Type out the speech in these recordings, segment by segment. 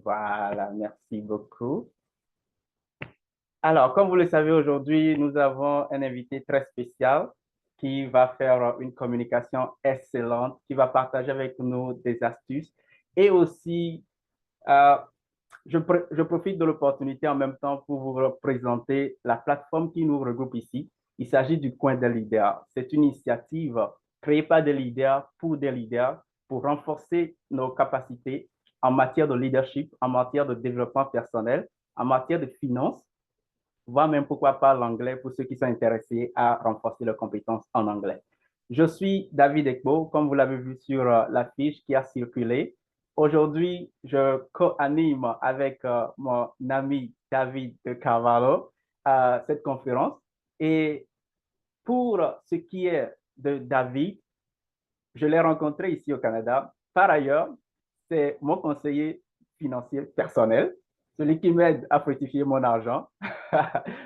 Voilà, merci beaucoup. Alors, comme vous le savez, aujourd'hui, nous avons un invité très spécial qui va faire une communication excellente, qui va partager avec nous des astuces et aussi, euh, je profite de l'opportunité en même temps pour vous présenter la plateforme qui nous regroupe ici. Il s'agit du Coin des leaders. C'est une initiative créée par des leaders pour renforcer nos capacités en matière de leadership, en matière de développement personnel, en matière de finance, voire même pourquoi pas l'anglais pour ceux qui sont intéressés à renforcer leurs compétences en anglais. Je suis David Ekbo, comme vous l'avez vu sur l'affiche qui a circulé. Aujourd'hui, je co-anime avec mon ami David de Carvalho cette conférence. Et pour ce qui est de David, je l'ai rencontré ici au Canada. Par ailleurs, c'est mon conseiller financier personnel, celui qui m'aide à fructifier mon argent.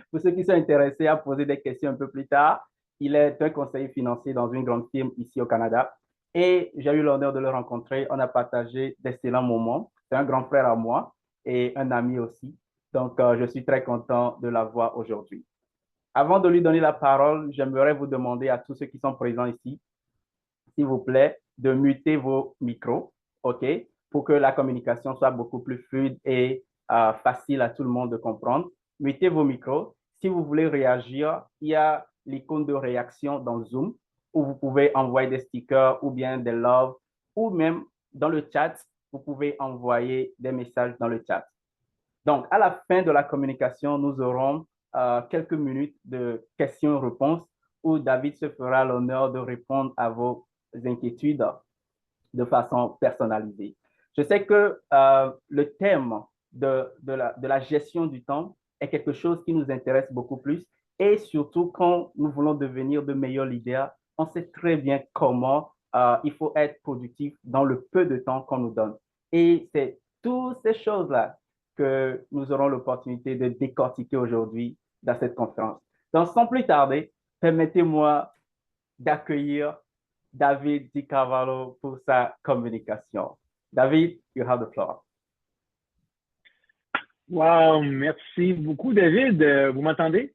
Pour ceux qui sont intéressés à poser des questions un peu plus tard, il est un conseiller financier dans une grande firme ici au Canada. Et j'ai eu l'honneur de le rencontrer. On a partagé d'excellents moments. C'est un grand frère à moi et un ami aussi. Donc, je suis très content de l'avoir aujourd'hui. Avant de lui donner la parole, j'aimerais vous demander à tous ceux qui sont présents ici s'il vous plaît, de muter vos micros, OK, pour que la communication soit beaucoup plus fluide et facile à tout le monde de comprendre. Mutez vos micros. Si vous voulez réagir, il y a l'icône de réaction dans Zoom où vous pouvez envoyer des stickers ou bien des loves ou même dans le chat, vous pouvez envoyer des messages dans le chat. Donc, à la fin de la communication, nous aurons quelques minutes de questions-réponses où David se fera l'honneur de répondre à vos inquiétudes de façon personnalisée. Je sais que le thème de la gestion du temps est quelque chose qui nous intéresse beaucoup plus et surtout quand nous voulons devenir de meilleurs leaders, on sait très bien comment il faut être productif dans le peu de temps qu'on nous donne. Et c'est toutes ces choses-là que nous aurons l'opportunité de décortiquer aujourd'hui dans cette conférence. Donc, sans plus tarder, permettez-moi d'accueillir David Di Cavallo pour sa communication. David, you have the floor. Wow, merci beaucoup, David. Vous m'entendez?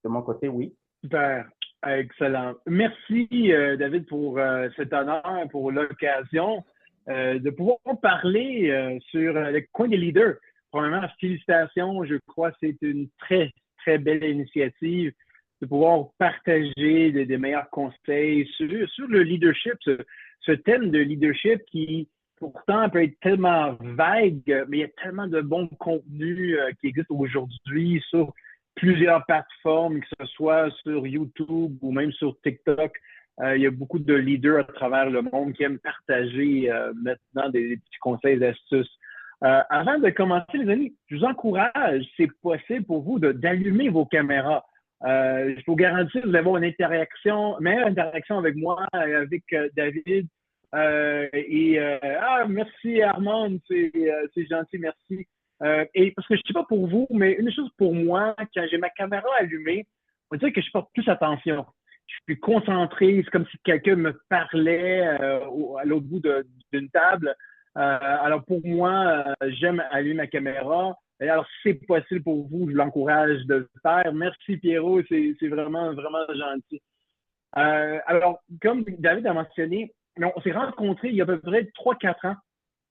De mon côté, oui. Super, excellent. Merci, David, pour cet honneur, pour l'occasion de pouvoir parler sur le coin des leaders. Premièrement, félicitations. Je crois que c'est une très, très belle initiative de pouvoir partager des meilleurs conseils sur le leadership, ce thème de leadership qui pourtant peut être tellement vague, mais il y a tellement de bons contenus qui existent aujourd'hui sur plusieurs plateformes, que ce soit sur YouTube ou même sur TikTok. Il y a beaucoup de leaders à travers le monde qui aiment partager maintenant des petits conseils, des astuces. Avant de commencer, les amis, je vous encourage, c'est possible pour vous d'allumer vos caméras. Je vous garantis que vous allez avoir une meilleure interaction avec moi, avec David. Merci Armand, c'est gentil, merci. Et parce que je ne sais pas pour vous, mais une chose pour moi, quand j'ai ma caméra allumée, on dirait que je porte plus attention. Je suis concentré, c'est comme si quelqu'un me parlait à l'autre bout d'une table. Alors pour moi, j'aime allumer ma caméra. Et alors, si c'est possible pour vous, je l'encourage de le faire. Merci Pierrot, c'est vraiment, vraiment gentil. Alors, comme David a mentionné, on s'est rencontrés il y a à peu près 3-4 ans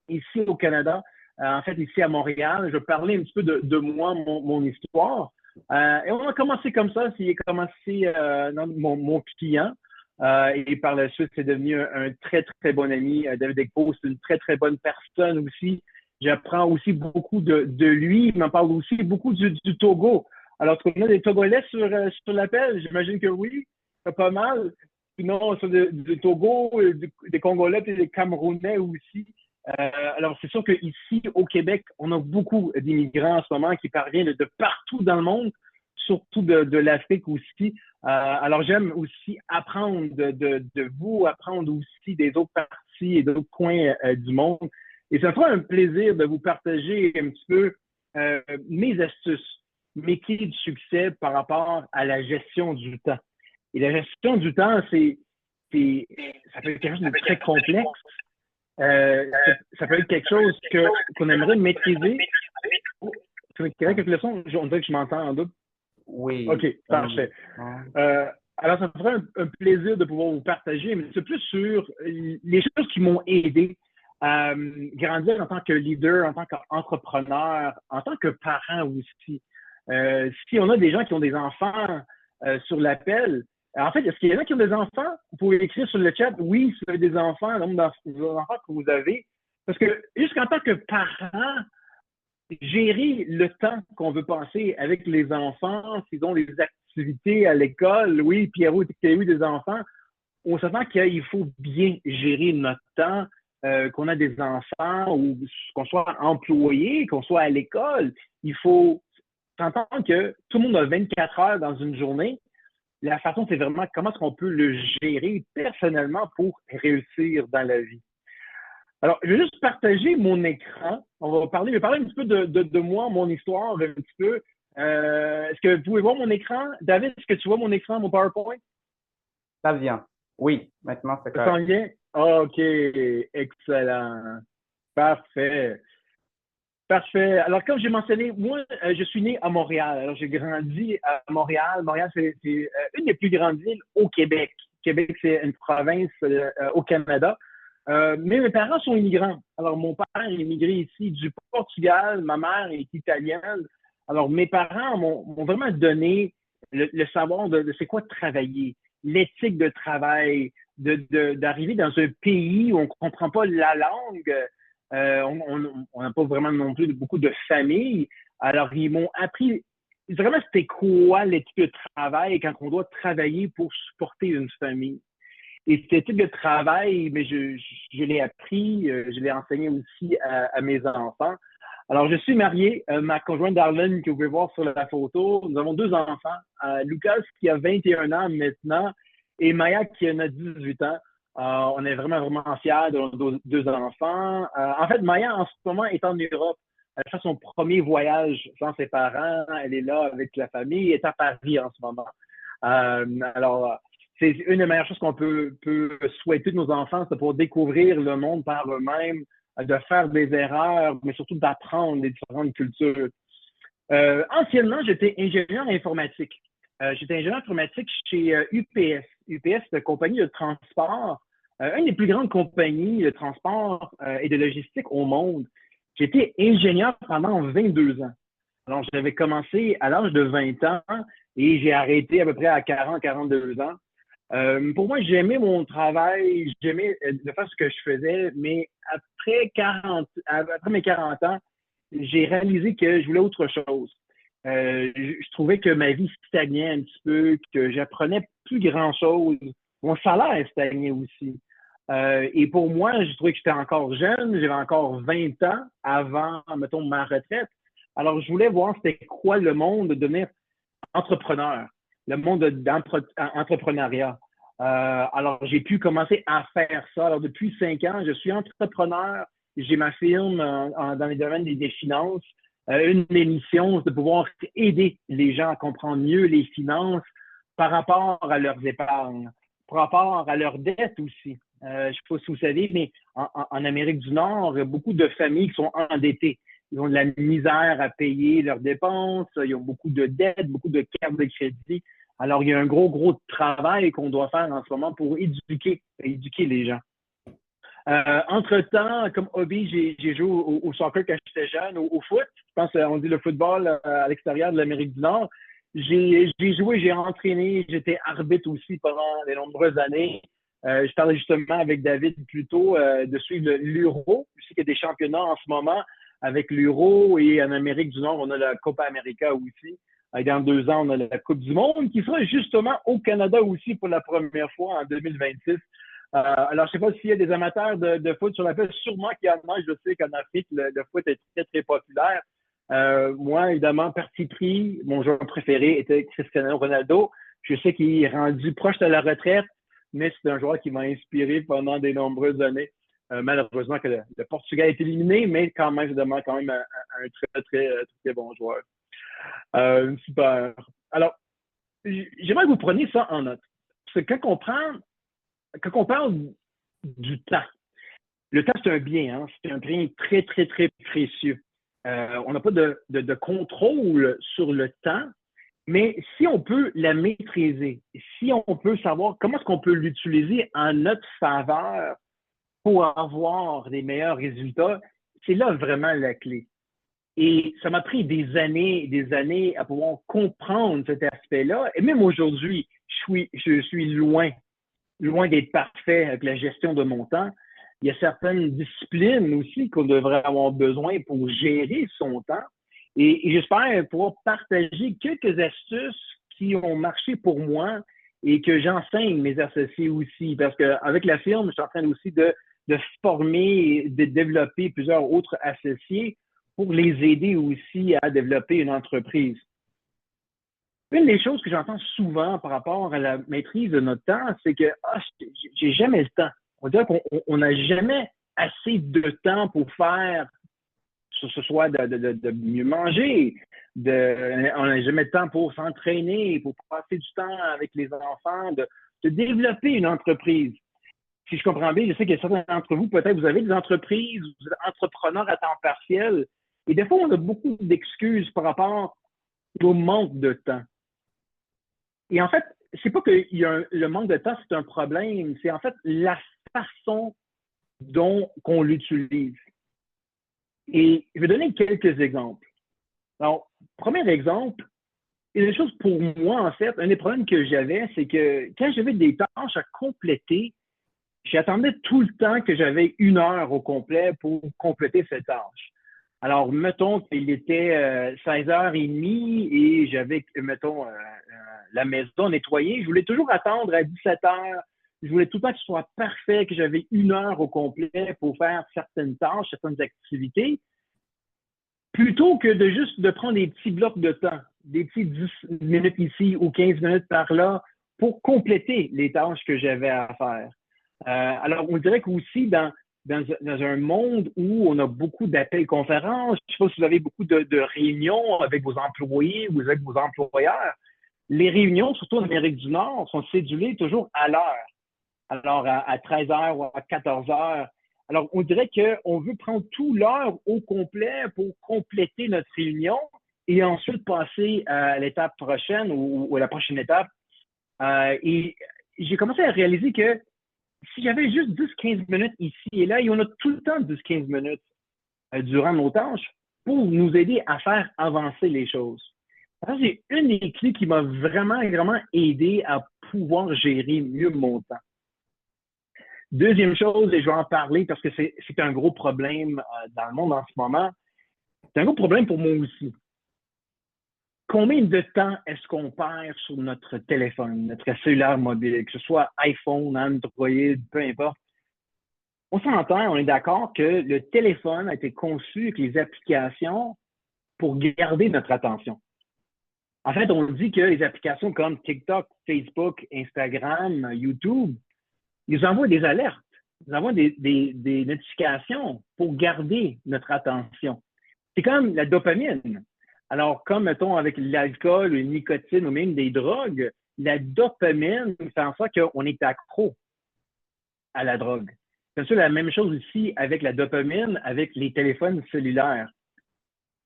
ici au Canada, en fait ici à Montréal. Je parlais un petit peu de moi, mon histoire. Et on a commencé comme ça. Il a commencé mon client. Et par la suite, c'est devenu un très, très bon ami. David Ekpo, c'est une très, très bonne personne aussi. J'apprends aussi beaucoup de lui. Il m'en parle aussi beaucoup du Togo. Alors, est-ce qu'on a des Togolais sur l'appel? J'imagine que oui. Pas mal. Sinon, sur du Togo, des Congolais et des Camerounais aussi. Alors, c'est sûr qu'ici, au Québec, on a beaucoup d'immigrants en ce moment qui parviennent de partout dans le monde, surtout de l'Afrique aussi. Alors, j'aime aussi apprendre de vous, apprendre aussi des autres parties et d'autres coins du monde. Et ça fera un plaisir de vous partager un petit peu mes astuces, mes clés de succès par rapport à la gestion du temps. Et la gestion du temps, ça peut être quelque chose de très complexe. Ça peut être quelque chose qu'on aimerait maîtriser. Oh, c'est correct avec le son? On dirait que je m'entends en double. Oui. OK, parfait. Alors, ça me ferait un plaisir de pouvoir vous partager, mais c'est plus sur les choses qui m'ont aidé à grandir en tant que leader, en tant qu'entrepreneur, en tant que parent aussi. Si on a des gens qui ont des enfants sur l'appel, en fait, est-ce qu'il y en a qui ont des enfants? Vous pouvez écrire sur le chat, oui, si vous avez des enfants, le nombre d'enfants que vous avez. Parce que jusqu'en tant que parent, gérer le temps qu'on veut passer avec les enfants, s'ils ont des activités à l'école, oui, Pierrot, tu as eu des enfants, on s'entend qu'il faut bien gérer notre temps, qu'on a des enfants ou qu'on soit employé, qu'on soit à l'école. Il faut s'entendre que tout le monde a 24 heures dans une journée. La façon, c'est vraiment comment est-ce qu'on peut le gérer personnellement pour réussir dans la vie. Alors, je vais juste partager mon écran. Je vais parler un petit peu de moi, mon histoire, un petit peu. Est-ce que vous pouvez voir mon écran? David, est-ce que tu vois mon écran, mon PowerPoint? Ça vient. Oui, maintenant c'est Ça s'en correct. vient? OK, excellent. Parfait. Parfait. Alors, comme j'ai mentionné, moi, je suis né à Montréal. Alors, j'ai grandi à Montréal. Montréal, c'est une des plus grandes villes au Québec. Québec, c'est une province au Canada. Mais mes parents sont immigrants. Alors, mon père est immigré ici du Portugal, ma mère est italienne. Alors, mes parents m'ont vraiment donné le savoir de c'est quoi de travailler, l'éthique de travail, d'arriver dans un pays où on ne comprend pas la langue. On n'a pas vraiment non plus beaucoup de famille. Alors, ils m'ont appris vraiment c'était quoi l'éthique de travail quand on doit travailler pour supporter une famille. Et cet éthique de travail, mais je l'ai appris, je l'ai enseigné aussi à mes enfants. Alors, je suis marié, ma conjointe Darlene, que vous pouvez voir sur la photo. Nous avons deux enfants, Lucas qui a 21 ans maintenant et Maya qui en a 18 ans. On est vraiment, vraiment fiers de nos deux enfants. En fait, Maya, en ce moment, est en Europe. Elle fait son premier voyage sans ses parents. Elle est là avec la famille. Elle est à Paris en ce moment. Alors, c'est une des meilleures choses qu'on peut souhaiter de nos enfants, c'est pour découvrir le monde par eux-mêmes, de faire des erreurs, mais surtout d'apprendre les différentes cultures. Anciennement, j'étais ingénieur informatique. J'étais ingénieur informatique chez UPS. UPS, c'est une compagnie de transport, une des plus grandes compagnies de transport et de logistique au monde. J'étais ingénieur pendant 22 ans. Alors, j'avais commencé à l'âge de 20 ans et j'ai arrêté à peu près à 42 ans. Pour moi, j'aimais mon travail, j'aimais de faire ce que je faisais, mais après mes 40 ans, j'ai réalisé que je voulais autre chose. Je trouvais que ma vie stagnait un petit peu, que j'apprenais plus grand-chose. Mon salaire stagnait aussi. Et pour moi, je trouvais que j'étais encore jeune, j'avais encore 20 ans avant, mettons, ma retraite. Alors, je voulais voir c'était quoi le monde de devenir entrepreneur, le monde d'entrepreneuriat. Alors, j'ai pu commencer à faire ça. Alors, depuis 5 ans, je suis entrepreneur. J'ai ma firme dans les domaines des finances. Une de mes missions, c'est de pouvoir aider les gens à comprendre mieux les finances par rapport à leurs épargnes, par rapport à leurs dettes aussi. Je ne sais pas si vous savez, mais en Amérique du Nord, il y a beaucoup de familles qui sont endettées. Ils ont de la misère à payer leurs dépenses, ils ont beaucoup de dettes, beaucoup de cartes de crédit. Alors, il y a un gros travail qu'on doit faire en ce moment pour éduquer les gens. Entre-temps, comme hobby, j'ai joué au soccer quand j'étais jeune, au foot. Je pense qu'on dit le football à l'extérieur de l'Amérique du Nord. J'ai joué, j'ai entraîné, j'étais arbitre aussi pendant de nombreuses années. Je parlais justement avec David plus tôt de suivre l'Euro. Je sais qu'il y a des championnats en ce moment avec l'Euro et en Amérique du Nord, on a la Copa América aussi. Dans 2 ans, on a la Coupe du Monde qui sera justement au Canada aussi pour la première fois en 2026. Alors, je ne sais pas s'il y a des amateurs de foot sur la piste, sûrement qu'il y en a. Je sais qu'en Afrique, le foot est très, très populaire. Moi, évidemment, parti pris, mon joueur préféré était Cristiano Ronaldo. Je sais qu'il est rendu proche de la retraite, mais c'est un joueur qui m'a inspiré pendant de nombreuses années. Malheureusement que le Portugal est éliminé, mais quand même, je demande quand même un très, très, très bon joueur. Super. Alors, j'aimerais que vous preniez ça en note. Parce que quand on parle du temps, Le temps, c'est un bien, hein? C'est un bien très, très, très précieux. On n'a pas de contrôle sur le temps, mais si on peut la maîtriser, si on peut savoir comment est-ce qu'on peut l'utiliser en notre faveur pour avoir des meilleurs résultats, c'est là vraiment la clé. Et ça m'a pris des années à pouvoir comprendre cet aspect-là. Et même aujourd'hui, je suis loin d'être parfait avec la gestion de mon temps. Il y a certaines disciplines aussi qu'on devrait avoir besoin pour gérer son temps. Et j'espère pouvoir partager quelques astuces qui ont marché pour moi et que j'enseigne mes associés aussi. Parce qu'avec la firme, je suis en train aussi de former et de développer plusieurs autres associés pour les aider aussi à développer une entreprise. Une des choses que j'entends souvent par rapport à la maîtrise de notre temps, c'est que j'ai jamais le temps. On dirait qu'on n'a jamais assez de temps pour faire, que ce soit de mieux manger, on n'a jamais de temps pour s'entraîner, pour passer du temps avec les enfants, de développer une entreprise. Si je comprends bien, je sais qu'il y a certains d'entre vous, peut-être vous avez des entreprises, vous êtes entrepreneurs à temps partiel, et des fois, on a beaucoup d'excuses par rapport au manque de temps. Et en fait, c'est pas que le manque de temps, c'est un problème, c'est en fait la façon dont on l'utilise. Et je vais donner quelques exemples. Alors, premier exemple, et une chose pour moi, en fait, un des problèmes que j'avais, c'est que quand j'avais des tâches à compléter, j'attendais tout le temps que j'avais 1 heure au complet pour compléter cette tâche. Alors, mettons qu'il était 16h30 et j'avais, mettons, la maison nettoyée. Je voulais toujours attendre à 17h. Je voulais tout le temps que ce soit parfait, que j'avais 1 heure au complet pour faire certaines tâches, certaines activités, plutôt que de juste de prendre des petits blocs de temps, des petits 10 minutes ici ou 15 minutes par là pour compléter les tâches que j'avais à faire. Alors, on dirait qu'aussi dans un monde où on a beaucoup d'appels conférences, je ne sais pas si vous avez beaucoup de réunions avec vos employés ou avec vos employeurs, les réunions, surtout en Amérique du Nord, sont cédulées toujours à l'heure. Alors, à 13h ou à 14h. Alors, on dirait qu'on veut prendre tout l'heure au complet pour compléter notre réunion et ensuite passer à l'étape prochaine ou à la prochaine étape. Et j'ai commencé à réaliser que si j'avais juste 10-15 minutes ici et là, et on a tout le temps 10-15 minutes durant nos tâches pour nous aider à faire avancer les choses. Ça, c'est une des clés qui m'a vraiment, vraiment aidé à pouvoir gérer mieux mon temps. Deuxième chose, et je vais en parler parce que c'est un gros problème dans le monde en ce moment, c'est un gros problème pour moi aussi. Combien de temps est-ce qu'on perd sur notre téléphone, notre cellulaire mobile, que ce soit iPhone, Android, peu importe? On s'entend, on est d'accord que le téléphone a été conçu avec les applications pour garder notre attention. En fait, on dit que les applications comme TikTok, Facebook, Instagram, YouTube, ils envoient des alertes, ils envoient des notifications pour garder notre attention. C'est comme la dopamine. Alors, comme, mettons, avec l'alcool, la nicotine ou même des drogues, la dopamine fait en sorte qu'on est accro à la drogue. C'est sûr, la même chose ici avec la dopamine, avec les téléphones cellulaires.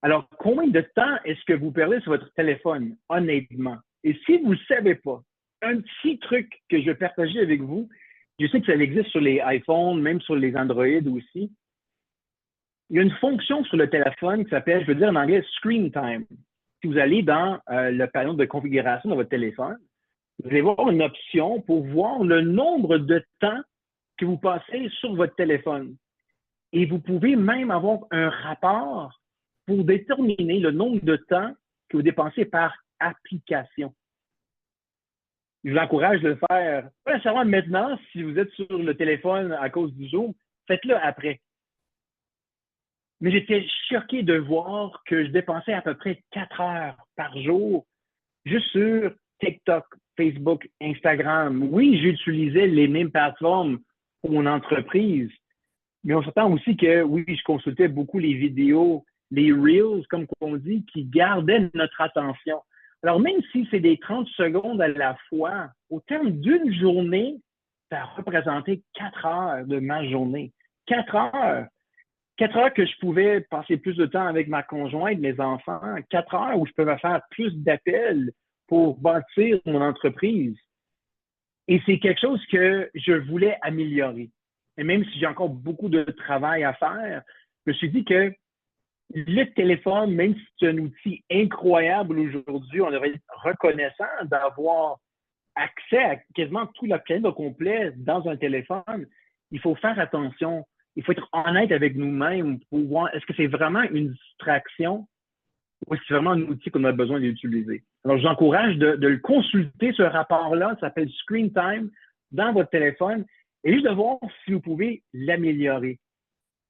Alors, combien de temps est-ce que vous perdez sur votre téléphone, honnêtement? Et si vous ne le savez pas, un petit truc que je vais partager avec vous, je sais que ça existe sur les iPhones, même sur les Android aussi. Il y a une fonction sur le téléphone qui s'appelle, je veux dire en anglais, Screen Time. Si vous allez dans le panneau de configuration de votre téléphone, vous allez voir une option pour voir le nombre de temps que vous passez sur votre téléphone. Et vous pouvez même avoir un rapport pour déterminer le nombre de temps que vous dépensez par application. Je vous encourage de le faire, pas nécessairement maintenant, si vous êtes sur le téléphone à cause du Zoom, faites-le après. Mais j'étais choqué de voir que je dépensais à peu près 4 heures par jour juste sur TikTok, Facebook, Instagram. Oui, j'utilisais les mêmes plateformes pour mon entreprise, mais on s'entend aussi que oui, je consultais beaucoup les vidéos, les Reels, comme on dit, qui gardaient notre attention. Alors, même si c'est des 30 secondes à la fois, au terme d'une journée, ça représentait 4 heures de ma journée. 4 heures. 4 heures que je pouvais passer plus de temps avec ma conjointe, mes enfants. 4 heures où je pouvais faire plus d'appels pour bâtir mon entreprise. Et c'est quelque chose que je voulais améliorer. Et même si j'ai encore beaucoup de travail à faire, je me suis dit que le téléphone, même si c'est un outil incroyable aujourd'hui, on devrait être reconnaissant d'avoir accès à quasiment tout la planète au complet dans un téléphone. Il faut faire attention. Il faut être honnête avec nous-mêmes pour voir est-ce que c'est vraiment une distraction ou est-ce que c'est vraiment un outil qu'on a besoin d'utiliser. Alors, je vous encourage de le consulter, ce rapport-là, ça s'appelle Screen Time, dans votre téléphone, et juste de voir si vous pouvez l'améliorer.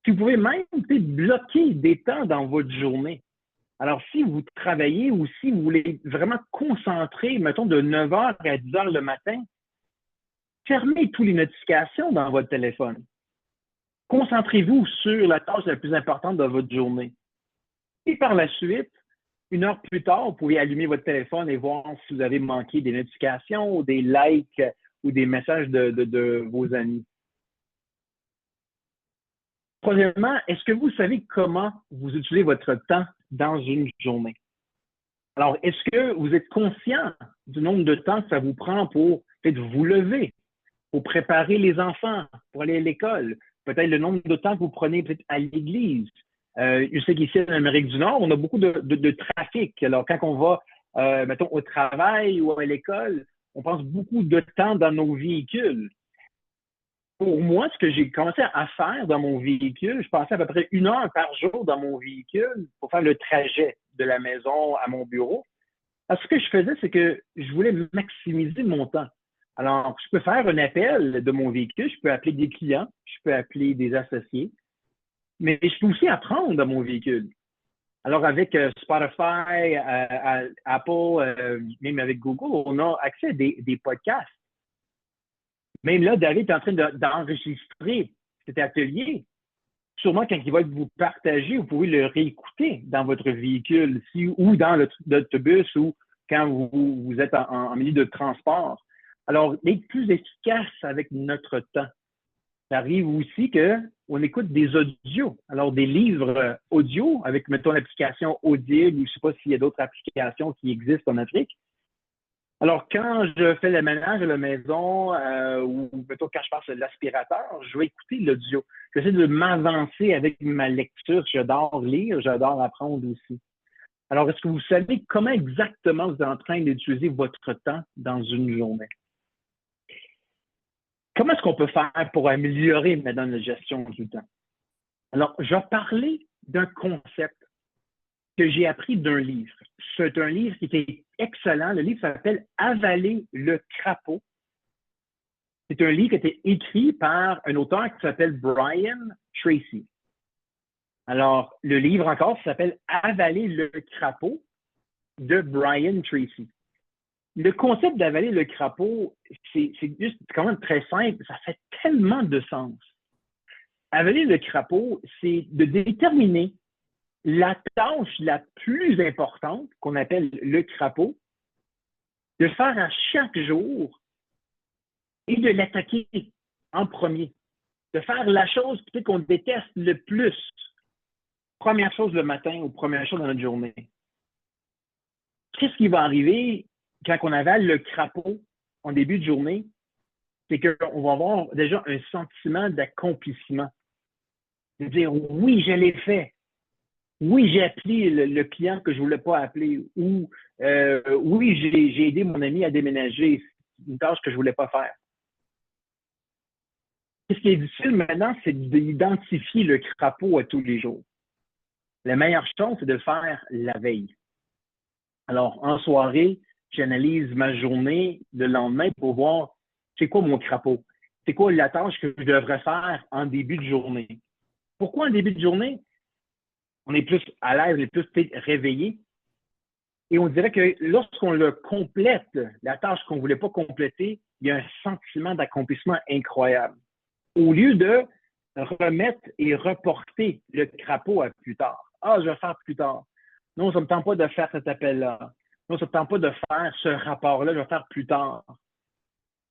Si vous pouvez même bloquer des temps dans votre journée. Alors, si vous travaillez ou si vous voulez vraiment concentrer, mettons, de 9 h à 10 h le matin, fermez toutes les notifications dans votre téléphone. Concentrez-vous sur la tâche la plus importante de votre journée. Et par la suite, 1 heure plus tard, vous pouvez allumer votre téléphone et voir si vous avez manqué des notifications ou des likes ou des messages de vos amis. Troisièmement, est-ce que vous savez comment vous utilisez votre temps dans une journée? Alors, est-ce que vous êtes conscient du nombre de temps que ça vous prend pour peut-être vous lever, pour préparer les enfants, pour aller à l'école, peut-être le nombre de temps que vous prenez peut-être à l'église? Je sais qu'ici, en Amérique du Nord, on a beaucoup de trafic. Alors, quand on va, mettons, au travail ou à l'école, on passe beaucoup de temps dans nos véhicules. Pour moi, ce que j'ai commencé à faire dans mon véhicule, je passais à peu près 1 heure par jour dans mon véhicule pour faire le trajet de la maison à mon bureau. Alors, ce que je faisais, c'est que je voulais maximiser mon temps. Alors, je peux faire un appel de mon véhicule, je peux appeler des clients, je peux appeler des associés, mais je peux aussi apprendre dans mon véhicule. Alors, avec Spotify, Apple, même avec Google, on a accès à des podcasts. Même là, David est en train d'enregistrer cet atelier. Sûrement, quand il va être vous partagé, vous pouvez le réécouter dans votre véhicule ou dans l'autobus ou quand vous êtes en milieu de transport. Alors, d'être plus efficace avec notre temps. Ça arrive aussi qu'on écoute des audios, alors des livres audio avec, mettons, l'application Audible ou je ne sais pas s'il y a d'autres applications qui existent en Afrique. Alors, quand je fais le ménage à la maison ou, mettons, quand je passe l'aspirateur, je vais écouter l'audio. J'essaie de m'avancer avec ma lecture. J'adore lire, j'adore apprendre aussi. Alors, est-ce que vous savez comment exactement vous êtes en train d'utiliser votre temps dans une journée? Comment est-ce qu'on peut faire pour améliorer maintenant la gestion du temps? Alors, je vais parler d'un concept que j'ai appris d'un livre. C'est un livre qui était excellent. Le livre s'appelle Avaler le crapaud. C'est un livre qui a été écrit par un auteur qui s'appelle Brian Tracy. Alors, le livre encore s'appelle Avaler le crapaud de Brian Tracy. Le concept d'avaler le crapaud, c'est juste quand même très simple. Ça fait tellement de sens. Avaler le crapaud, c'est de déterminer la tâche la plus importante, qu'on appelle le crapaud, de faire à chaque jour et de l'attaquer en premier. De faire la chose peut-être qu'on déteste le plus. Première chose le matin ou première chose dans notre journée. Qu'est-ce qui va arriver quand on avale le crapaud en début de journée? C'est qu'on va avoir déjà un sentiment d'accomplissement. De dire oui, je l'ai fait. Oui, j'ai appelé le client que je ne voulais pas appeler. Ou oui, j'ai aidé mon ami à déménager. Une tâche que je ne voulais pas faire. Ce qui est difficile maintenant, c'est d'identifier le crapaud à tous les jours. La meilleure chose, c'est de le faire la veille. Alors, en soirée, j'analyse ma journée le lendemain pour voir c'est quoi mon crapaud. C'est quoi la tâche que je devrais faire en début de journée. Pourquoi en début de journée? On est plus à l'aise, on est plus peut-être réveillé. Et on dirait que lorsqu'on le complète, la tâche qu'on ne voulait pas compléter, il y a un sentiment d'accomplissement incroyable. Au lieu de remettre et reporter le crapaud à plus tard. Ah, je vais faire plus tard. Non, ça ne me tente pas de faire cet appel-là. Non, ça ne me tente pas de faire ce rapport-là, je vais faire plus tard.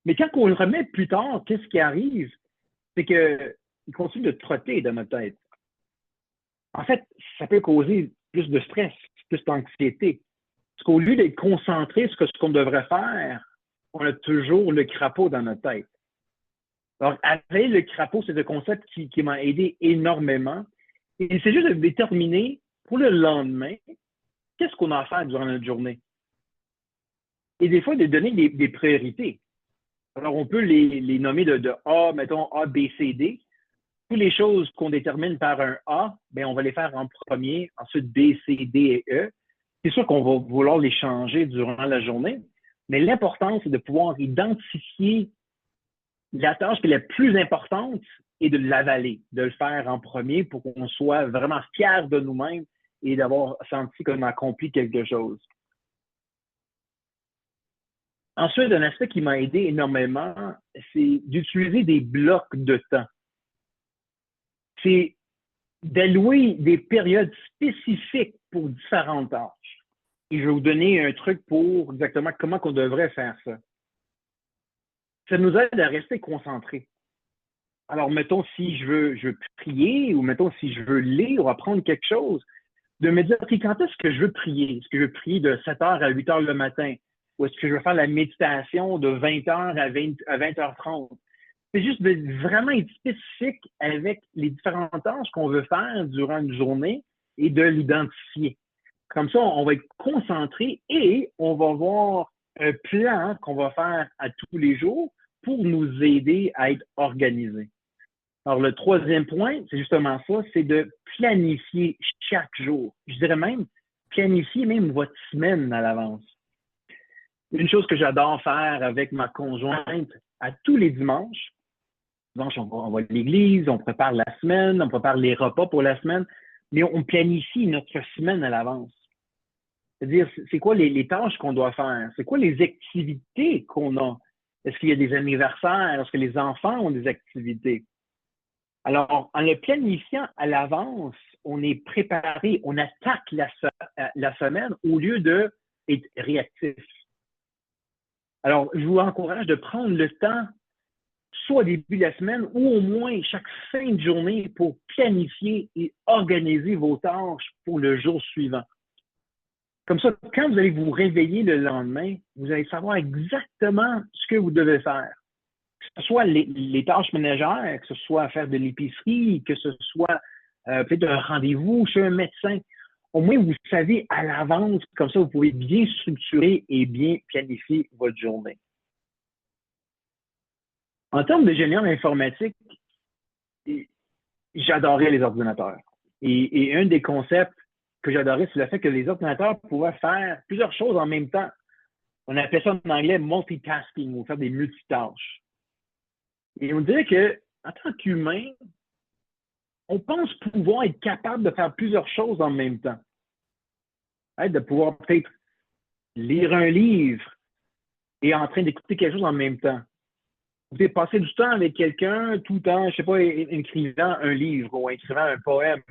Mais quand on le remet plus tard, qu'est-ce qui arrive? C'est que il continue de trotter dans notre tête. En fait, ça peut causer plus de stress, plus d'anxiété. Parce qu'au lieu d'être concentré sur ce qu'on devrait faire, on a toujours le crapaud dans notre tête. Alors, avec le crapaud, c'est un concept qui m'a aidé énormément. Et c'est juste de déterminer pour le lendemain, qu'est-ce qu'on a à faire durant notre journée. Et des fois, de donner des priorités. Alors, on peut les nommer de A, mettons A, B, C, D. Toutes les choses qu'on détermine par un A, bien, on va les faire en premier, ensuite B, C, D et E. C'est sûr qu'on va vouloir les changer durant la journée, mais l'important, c'est de pouvoir identifier la tâche qui est la plus importante et de l'avaler, de le faire en premier pour qu'on soit vraiment fiers de nous-mêmes et d'avoir senti qu'on a accompli quelque chose. Ensuite, un aspect qui m'a aidé énormément, c'est d'utiliser des blocs de temps. C'est d'allouer des périodes spécifiques pour différentes tâches. Et je vais vous donner un truc pour exactement comment on devrait faire ça. Ça nous aide à rester concentrés. Alors, mettons, si je veux prier ou mettons, si je veux lire ou apprendre quelque chose, de me dire, OK, quand est-ce que je veux prier? Est-ce que je veux prier de 7 h à 8 h le matin? Ou est-ce que je veux faire la méditation de 20 h à 20h30? C'est juste de vraiment être spécifique avec les différentes tâches qu'on veut faire durant une journée et de l'identifier. Comme ça, on va être concentré et on va voir un plan qu'on va faire à tous les jours pour nous aider à être organisés. Alors, le troisième point, c'est justement ça, c'est de planifier chaque jour. Je dirais même, planifier même votre semaine à l'avance. Une chose que j'adore faire avec ma conjointe à tous les dimanches, on va à l'église, on prépare la semaine, on prépare les repas pour la semaine, mais on planifie notre semaine à l'avance. C'est-à-dire, c'est quoi les tâches qu'on doit faire? C'est quoi les activités qu'on a? Est-ce qu'il y a des anniversaires? Est-ce que les enfants ont des activités? Alors, en le planifiant à l'avance, on est préparé, on attaque la semaine au lieu d'être réactif. Alors, je vous encourage de prendre le temps, soit au début de la semaine ou au moins chaque fin de journée pour planifier et organiser vos tâches pour le jour suivant. Comme ça, quand vous allez vous réveiller le lendemain, vous allez savoir exactement ce que vous devez faire. Que ce soit les tâches ménagères, que ce soit faire de l'épicerie, que ce soit peut-être un rendez-vous chez un médecin. Au moins, vous savez à l'avance, comme ça, vous pouvez bien structurer et bien planifier votre journée. En termes de génie en informatique, j'adorais les ordinateurs. Et un des concepts que j'adorais, c'est le fait que les ordinateurs pouvaient faire plusieurs choses en même temps. On appelle ça en anglais multitasking, ou faire des multitâches. Et on dirait qu'en tant qu'humain, on pense pouvoir être capable de faire plusieurs choses en même temps. De pouvoir peut-être lire un livre et en train d'écouter quelque chose en même temps. Vous pouvez passer du temps avec quelqu'un tout le temps, je ne sais pas, écrivant un livre ou écrivant un poème.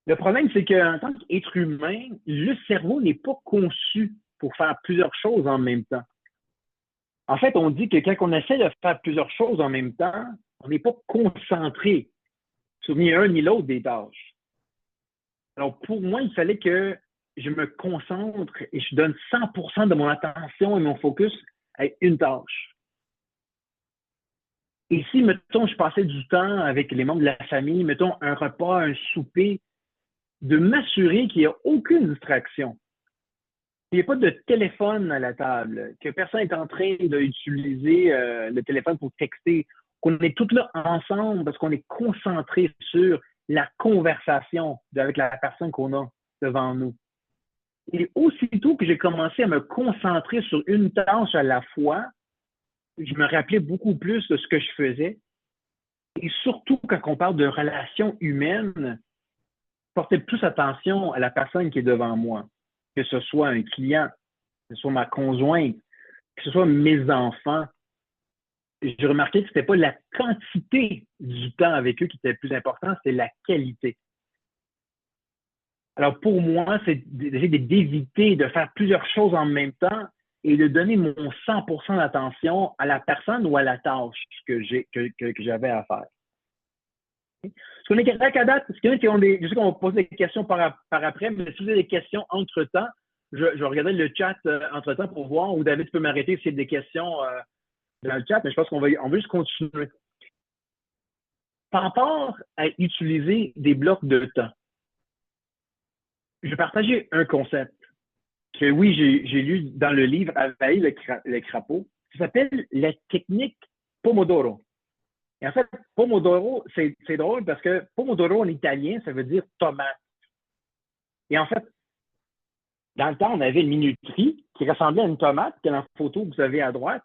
Le problème, c'est qu'en tant qu'être humain, le cerveau n'est pas conçu pour faire plusieurs choses en même temps. En fait, on dit que quand on essaie de faire plusieurs choses en même temps, on n'est pas concentré sur ni un ni l'autre des tâches. Alors, pour moi, il fallait que je me concentre et je donne 100% de mon attention et mon focus à une tâche. Et si, mettons, je passais du temps avec les membres de la famille, mettons un repas, un souper, de m'assurer qu'il n'y a aucune distraction. Il n'y a pas de téléphone à la table, que personne n'est en train d'utiliser le téléphone pour texter, qu'on est tous là ensemble parce qu'on est concentré sur la conversation avec la personne qu'on a devant nous. Et aussitôt que j'ai commencé à me concentrer sur une tâche à la fois, je me rappelais beaucoup plus de ce que je faisais. Et surtout, quand on parle de relations humaines, porter plus attention à la personne qui est devant moi, que ce soit un client, que ce soit ma conjointe, que ce soit mes enfants. J'ai remarqué que ce n'était pas la quantité du temps avec eux qui était le plus important, c'était la qualité. Alors, pour moi, c'est d'essayer d'éviter de faire plusieurs choses en même temps et de donner mon 100% d'attention à la personne ou à la tâche que j'avais à faire. Ce qu'on est correct à date, parce qu'il y en a qui ont je sais qu'on va poser des questions par après, mais si vous avez des questions entre-temps, je vais regarder le chat entre-temps pour voir, ou David, tu peux m'arrêter s'il y a des questions dans le chat, mais je pense qu'on va juste continuer. Par rapport à utiliser des blocs de temps, je vais partager un concept que oui, j'ai lu dans le livre Availler le crapaud, qui s'appelle la technique Pomodoro. Et en fait, Pomodoro, c'est drôle parce que Pomodoro en italien, ça veut dire tomate. Et en fait, dans le temps, on avait une minuterie qui ressemblait à une tomate, que dans la photo que vous avez à droite.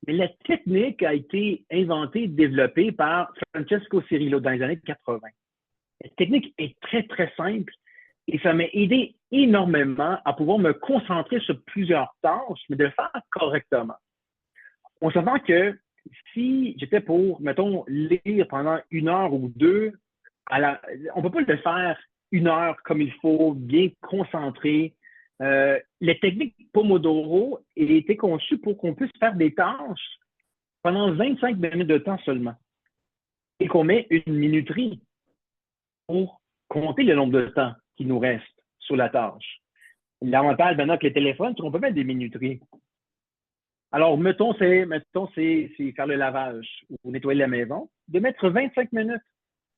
Mais la technique a été inventée, développée par Francesco Cirillo dans les années 80. La technique est très, très simple et ça m'a aidé énormément à pouvoir me concentrer sur plusieurs tâches, mais de le faire correctement. On s'entend que si j'étais pour, mettons, lire pendant 1 heure ou 2, on ne peut pas le faire 1 heure comme il faut, bien concentré. La technique Pomodoro a été conçue pour qu'on puisse faire des tâches pendant 25 minutes de temps seulement et qu'on met une minuterie pour compter le nombre de temps qui nous reste sur la tâche. L'avantage maintenant avec les téléphones, c'est qu'on peut mettre des minuteries. Alors, mettons, c'est faire le lavage ou nettoyer la maison, de mettre 25 minutes,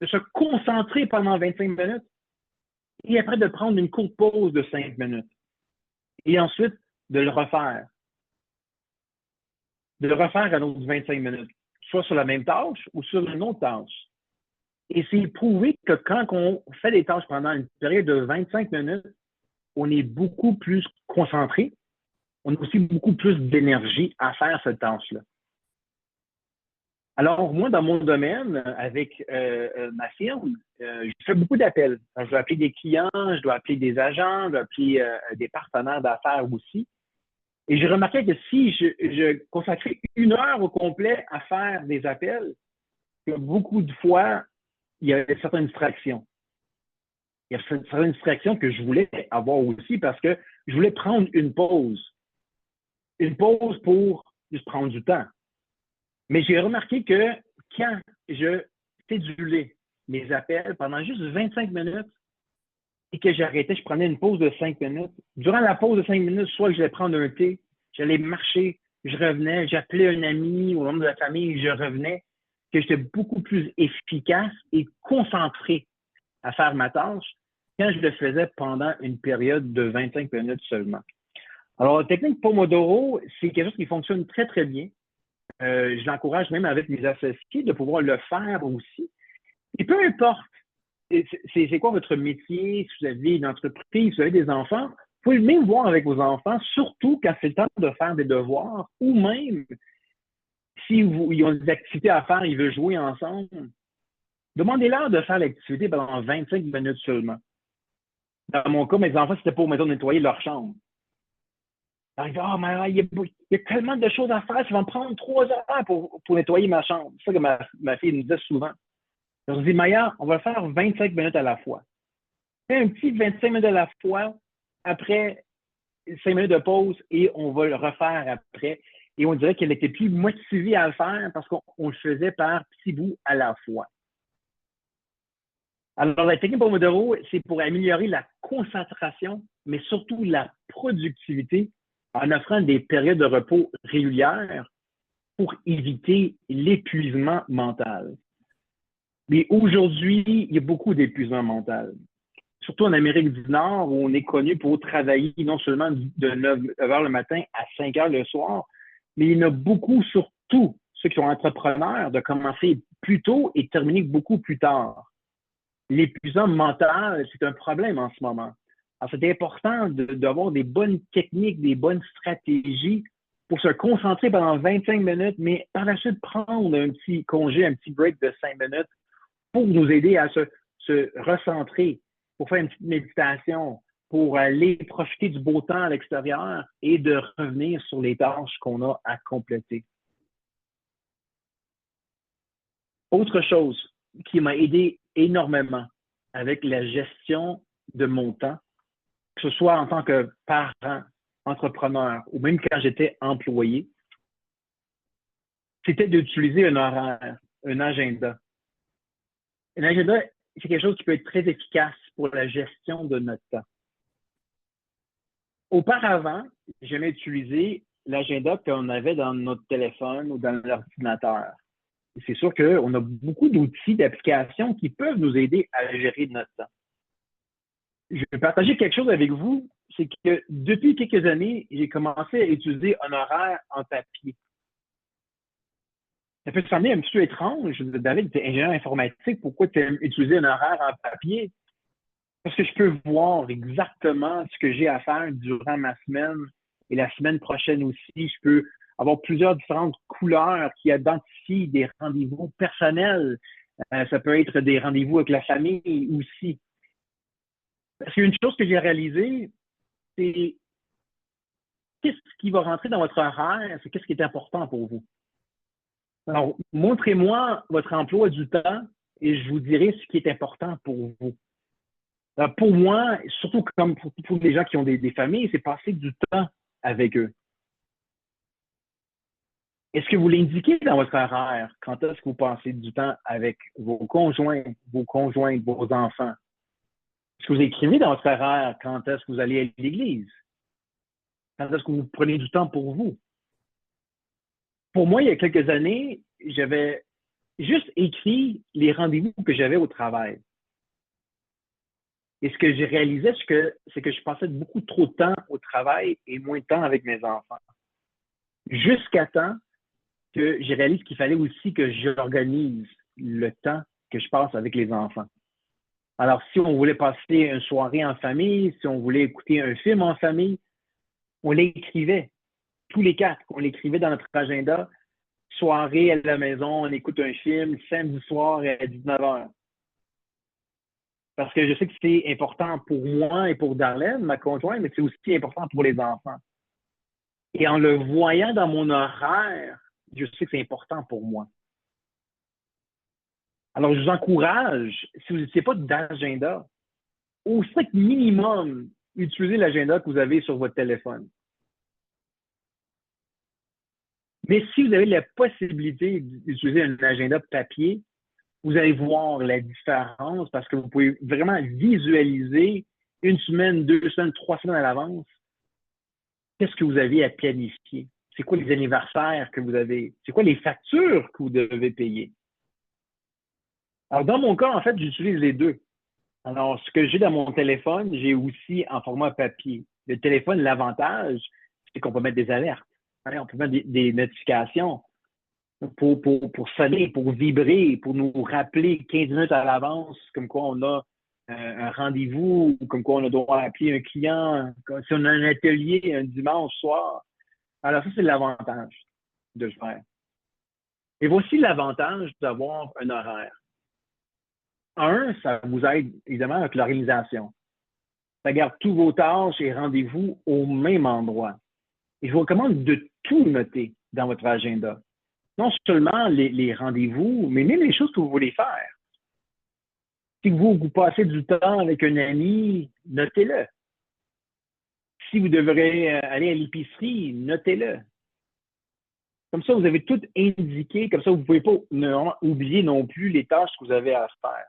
de se concentrer pendant 25 minutes et après de prendre une courte pause de 5 minutes. Et ensuite, de le refaire. De le refaire à l'autre 25 minutes, soit sur la même tâche ou sur une autre tâche. Et c'est prouvé que quand on fait des tâches pendant une période de 25 minutes, on est beaucoup plus concentré, on a aussi beaucoup plus d'énergie à faire cette tâche-là. Alors, moi, dans mon domaine, avec ma firme, je fais beaucoup d'appels. Je dois appeler des clients, je dois appeler des agents, je dois appeler des partenaires d'affaires aussi. Et j'ai remarqué que si je consacrais 1 heure au complet à faire des appels, que beaucoup de fois, il y avait certaines distractions. Il y a certaines distractions que je voulais avoir aussi parce que je voulais prendre une pause. Une pause pour juste prendre du temps. Mais j'ai remarqué que quand je cédulais mes appels pendant juste 25 minutes et que j'arrêtais, je prenais une pause de 5 minutes. Durant la pause de 5 minutes, soit que j'allais prendre un thé, j'allais marcher, je revenais, j'appelais un ami ou un membre de la famille, je revenais, que j'étais beaucoup plus efficace et concentré à faire ma tâche quand je le faisais pendant une période de 25 minutes seulement. Alors, la technique Pomodoro, c'est quelque chose qui fonctionne très, très bien. Je l'encourage même avec mes associés de pouvoir le faire aussi. Et peu importe, c'est quoi votre métier, si vous avez une entreprise, si vous avez des enfants, vous pouvez même voir avec vos enfants, surtout quand c'est le temps de faire des devoirs ou même si ils ont des activités à faire, ils veulent jouer ensemble. Demandez-leur de faire l'activité pendant 25 minutes seulement. Dans mon cas, mes enfants, c'était pour, mettons, nettoyer leur chambre. Alors, ils disent, oh, mais il y a tellement de choses à faire, ça va me prendre 3 heures pour nettoyer ma chambre. C'est ça que ma fille me disait souvent. Je leur dis, Maya, on va le faire 25 minutes à la fois. Fais un petit 25 minutes à la fois, après 5 minutes de pause, et on va le refaire après. Et on dirait qu'elle était plus motivée à le faire parce qu'on le faisait par petits bouts à la fois. Alors, la technique Pomodoro, c'est pour améliorer la concentration, mais surtout la productivité en offrant des périodes de repos régulières pour éviter l'épuisement mental. Mais aujourd'hui, il y a beaucoup d'épuisement mental. Surtout en Amérique du Nord, où on est connu pour travailler non seulement de 9 heures le matin à 5 heures le soir, mais il y en a beaucoup, surtout ceux qui sont entrepreneurs, de commencer plus tôt et terminer beaucoup plus tard. L'épuisement mental, c'est un problème en ce moment. Alors, c'est important d'avoir des bonnes techniques, des bonnes stratégies pour se concentrer pendant 25 minutes, mais par la suite prendre un petit congé, un petit break de 5 minutes pour nous aider à se recentrer, pour faire une petite méditation, pour aller profiter du beau temps à l'extérieur et de revenir sur les tâches qu'on a à compléter. Autre chose qui m'a aidé énormément avec la gestion de mon temps, que ce soit en tant que parent, entrepreneur ou même quand j'étais employé, c'était d'utiliser un horaire, un agenda. Un agenda, c'est quelque chose qui peut être très efficace pour la gestion de notre temps. Auparavant, j'aimais utiliser l'agenda qu'on avait dans notre téléphone ou dans l'ordinateur. C'est sûr qu'on a beaucoup d'outils, d'applications qui peuvent nous aider à gérer notre temps. Je vais partager quelque chose avec vous, c'est que depuis quelques années, j'ai commencé à utiliser un horaire en papier. Ça peut te sembler un petit peu étrange. David, tu es ingénieur informatique, pourquoi tu aimes utiliser un horaire en papier? Parce que je peux voir exactement ce que j'ai à faire durant ma semaine et la semaine prochaine aussi. Je peux avoir plusieurs différentes couleurs qui identifient des rendez-vous personnels. Ça peut être des rendez-vous avec la famille aussi. Parce qu'une chose que j'ai réalisée, c'est qu'est-ce qui va rentrer dans votre horaire, c'est qu'est-ce qui est important pour vous. Alors, montrez-moi votre emploi du temps et je vous dirai ce qui est important pour vous. Alors, pour moi, surtout comme pour les gens qui ont des familles, c'est passer du temps avec eux. Est-ce que vous l'indiquez dans votre horaire? Quand est-ce que vous passez du temps avec vos conjoints, vos conjointes, vos enfants? Est-ce que vous écrivez dans votre horaire quand est-ce que vous allez à l'église? Quand est-ce que vous prenez du temps pour vous? Pour moi, il y a quelques années, j'avais juste écrit les rendez-vous que j'avais au travail. Et ce que j'ai réalisé, c'est que je passais beaucoup trop de temps au travail et moins de temps avec mes enfants. Jusqu'à temps que j'ai réalisé qu'il fallait aussi que j'organise le temps que je passe avec les enfants. Alors, si on voulait passer une soirée en famille, si on voulait écouter un film en famille, on l'écrivait, tous les quatre, on l'écrivait dans notre agenda. Soirée à la maison, on écoute un film, samedi soir à 19 h. Parce que je sais que c'est important pour moi et pour Darlene, ma conjointe, mais c'est aussi important pour les enfants. Et en le voyant dans mon horaire, je sais que c'est important pour moi. Alors, je vous encourage, si vous n'étiez pas d'agenda, au strict minimum, utilisez l'agenda que vous avez sur votre téléphone. Mais si vous avez la possibilité d'utiliser un agenda papier, vous allez voir la différence parce que vous pouvez vraiment visualiser une semaine, 2 semaines, 3 semaines à l'avance. Qu'est-ce que vous avez à planifier? C'est quoi les anniversaires que vous avez? C'est quoi les factures que vous devez payer? Alors, dans mon cas, en fait, j'utilise les deux. Alors, ce que j'ai dans mon téléphone, j'ai aussi en format papier. Le téléphone, l'avantage, c'est qu'on peut mettre des alertes. On peut mettre des notifications pour sonner, pour vibrer, pour nous rappeler 15 minutes à l'avance, comme quoi on a un rendez-vous, comme quoi on doit appeler un client, si on a un atelier un dimanche soir. Alors, ça, c'est l'avantage de le faire. Et voici l'avantage d'avoir un horaire. Un, ça vous aide évidemment avec l'organisation. Ça garde tous vos tâches et rendez-vous au même endroit. Et je vous recommande de tout noter dans votre agenda. Non seulement les rendez-vous, mais même les choses que vous voulez faire. Si vous passez du temps avec un ami, notez-le. Si vous devrez aller à l'épicerie, notez-le. Comme ça, vous avez tout indiqué. Comme ça, vous ne pouvez pas oublier non plus les tâches que vous avez à faire.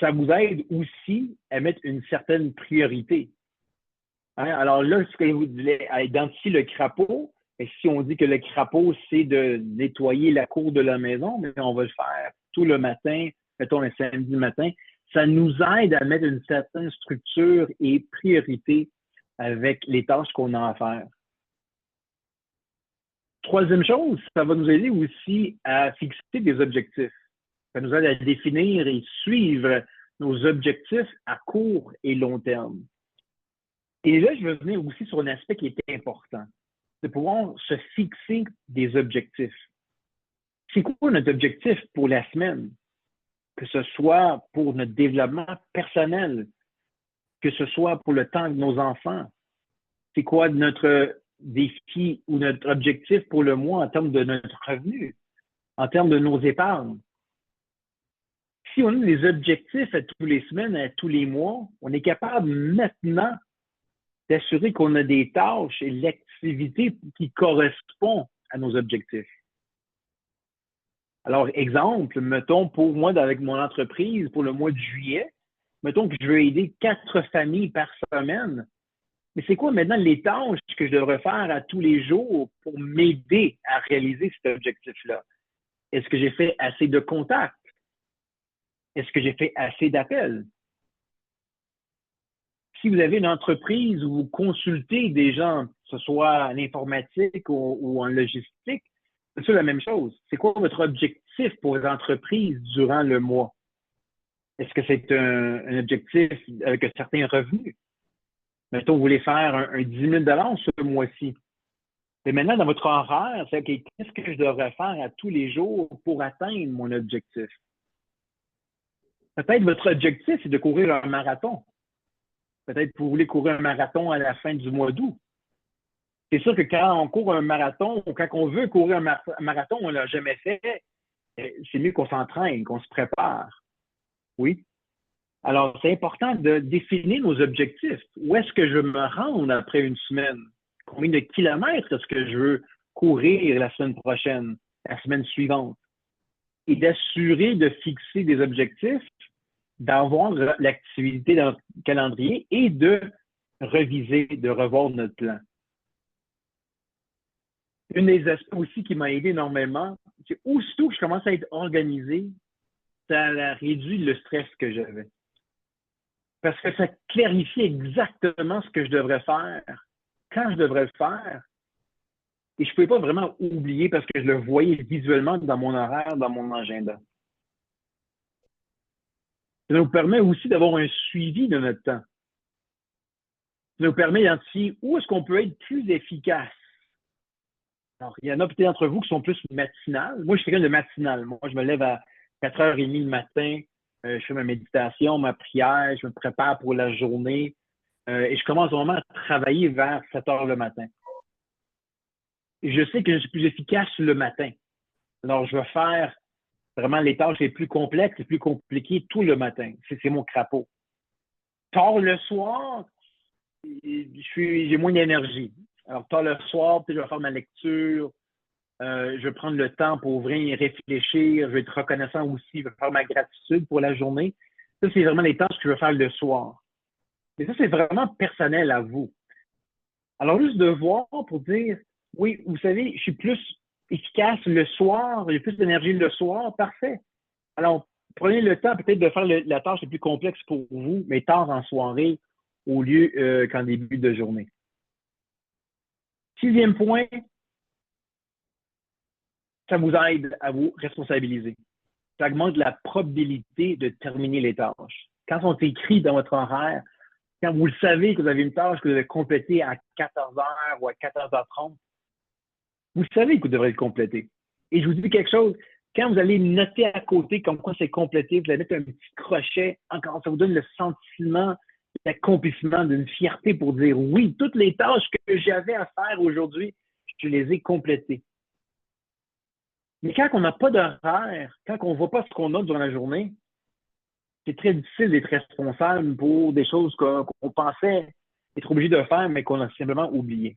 Ça vous aide aussi à mettre une certaine priorité. Hein? Alors là, ce que je vous disais, à identifier le crapaud, et si on dit que le crapaud, c'est de nettoyer la cour de la maison, mais on va le faire tout le matin, mettons un samedi matin, ça nous aide à mettre une certaine structure et priorité avec les tâches qu'on a à faire. Troisième chose, ça va nous aider aussi à fixer des objectifs. Ça nous aide à définir et suivre nos objectifs à court et long terme. Et là, je veux venir aussi sur un aspect qui est important, de pouvoir se fixer des objectifs. C'est quoi notre objectif pour la semaine? Que ce soit pour notre développement personnel, que ce soit pour le temps de nos enfants. C'est quoi notre défi ou notre objectif pour le mois en termes de notre revenu, en termes de nos épargnes? Si on a des objectifs à tous les semaines, à tous les mois, on est capable maintenant d'assurer qu'on a des tâches et l'activité qui correspond à nos objectifs. Alors, exemple, mettons pour moi, avec mon entreprise, pour le mois de juillet, mettons que je veux aider 4 familles par semaine. Mais c'est quoi maintenant les tâches que je devrais faire à tous les jours pour m'aider à réaliser cet objectif-là? Est-ce que j'ai fait assez de contacts? Est-ce que j'ai fait assez d'appels? Si vous avez une entreprise où vous consultez des gens, que ce soit en informatique ou en logistique, c'est ça la même chose. C'est quoi votre objectif pour les entreprises durant le mois? Est-ce que c'est un objectif avec un certain revenu? Mettons, vous voulez faire un 10 000 ce mois-ci. Et maintenant, dans votre horaire, c'est OK, qu'est-ce que je devrais faire à tous les jours pour atteindre mon objectif? Peut-être votre objectif, c'est de courir un marathon. Peut-être que vous voulez courir un marathon à la fin du mois d'août. C'est sûr que quand on court un marathon ou quand on veut courir un marathon, on ne l'a jamais fait, c'est mieux qu'on s'entraîne, qu'on se prépare. Oui. Alors, c'est important de définir nos objectifs. Où est-ce que je veux me rendre après une semaine? Combien de kilomètres est-ce que je veux courir la semaine prochaine, la semaine suivante? Et d'assurer de fixer des objectifs, d'avoir l'activité dans notre calendrier et de reviser, de revoir notre plan. Un des aspects aussi qui m'a aidé énormément, c'est aussitôt que je commence à être organisé, ça a réduit le stress que j'avais. Parce que ça clarifie exactement ce que je devrais faire, quand je devrais le faire. Et je ne pouvais pas vraiment oublier parce que je le voyais visuellement dans mon horaire, dans mon agenda. Ça nous permet aussi d'avoir un suivi de notre temps. Ça nous permet d'identifier où est-ce qu'on peut être plus efficace. Alors, il y en a peut-être d'entre vous qui sont plus matinales. Moi, je suis quelqu'un de matinal. Moi, je me lève à 4h30 le matin, je fais ma méditation, ma prière, je me prépare pour la journée et je commence vraiment à travailler vers 7h le matin. Et je sais que je suis plus efficace le matin. Alors, je vais faire vraiment les tâches les plus complexes, les plus compliquées tout le matin. C'est mon crapaud. Tard le soir, j'ai moins d'énergie. Alors, tard le soir, puis je vais faire ma lecture, je vais prendre le temps pour ouvrir et réfléchir, je vais être reconnaissant aussi, je vais faire ma gratitude pour la journée. Ça, c'est vraiment les tâches que je vais faire le soir. Mais ça, c'est vraiment personnel à vous. Alors, juste de voir pour dire, oui, vous savez, je suis plus efficace le soir, j'ai plus d'énergie le soir, parfait. Alors, prenez le temps peut-être de faire la tâche la plus complexe pour vous, mais tard en soirée au lieu qu'en début de journée. 6e point, ça vous aide à vous responsabiliser. Ça augmente la probabilité de terminer les tâches. Quand on écrit dans votre horaire, quand vous le savez que vous avez une tâche que vous devez compléter à 14h ou à 14h30, vous savez que vous devrez le compléter. Et je vous dis quelque chose, quand vous allez noter à côté comme quoi c'est complété, vous allez mettre un petit crochet, encore, ça vous donne le sentiment d'accomplissement, d'une fierté pour dire oui, toutes les tâches que j'avais à faire aujourd'hui, je les ai complétées. Mais quand on n'a pas d'horaire, quand on ne voit pas ce qu'on a durant la journée, c'est très difficile d'être responsable pour des choses qu'on pensait être obligé de faire, mais qu'on a simplement oublié.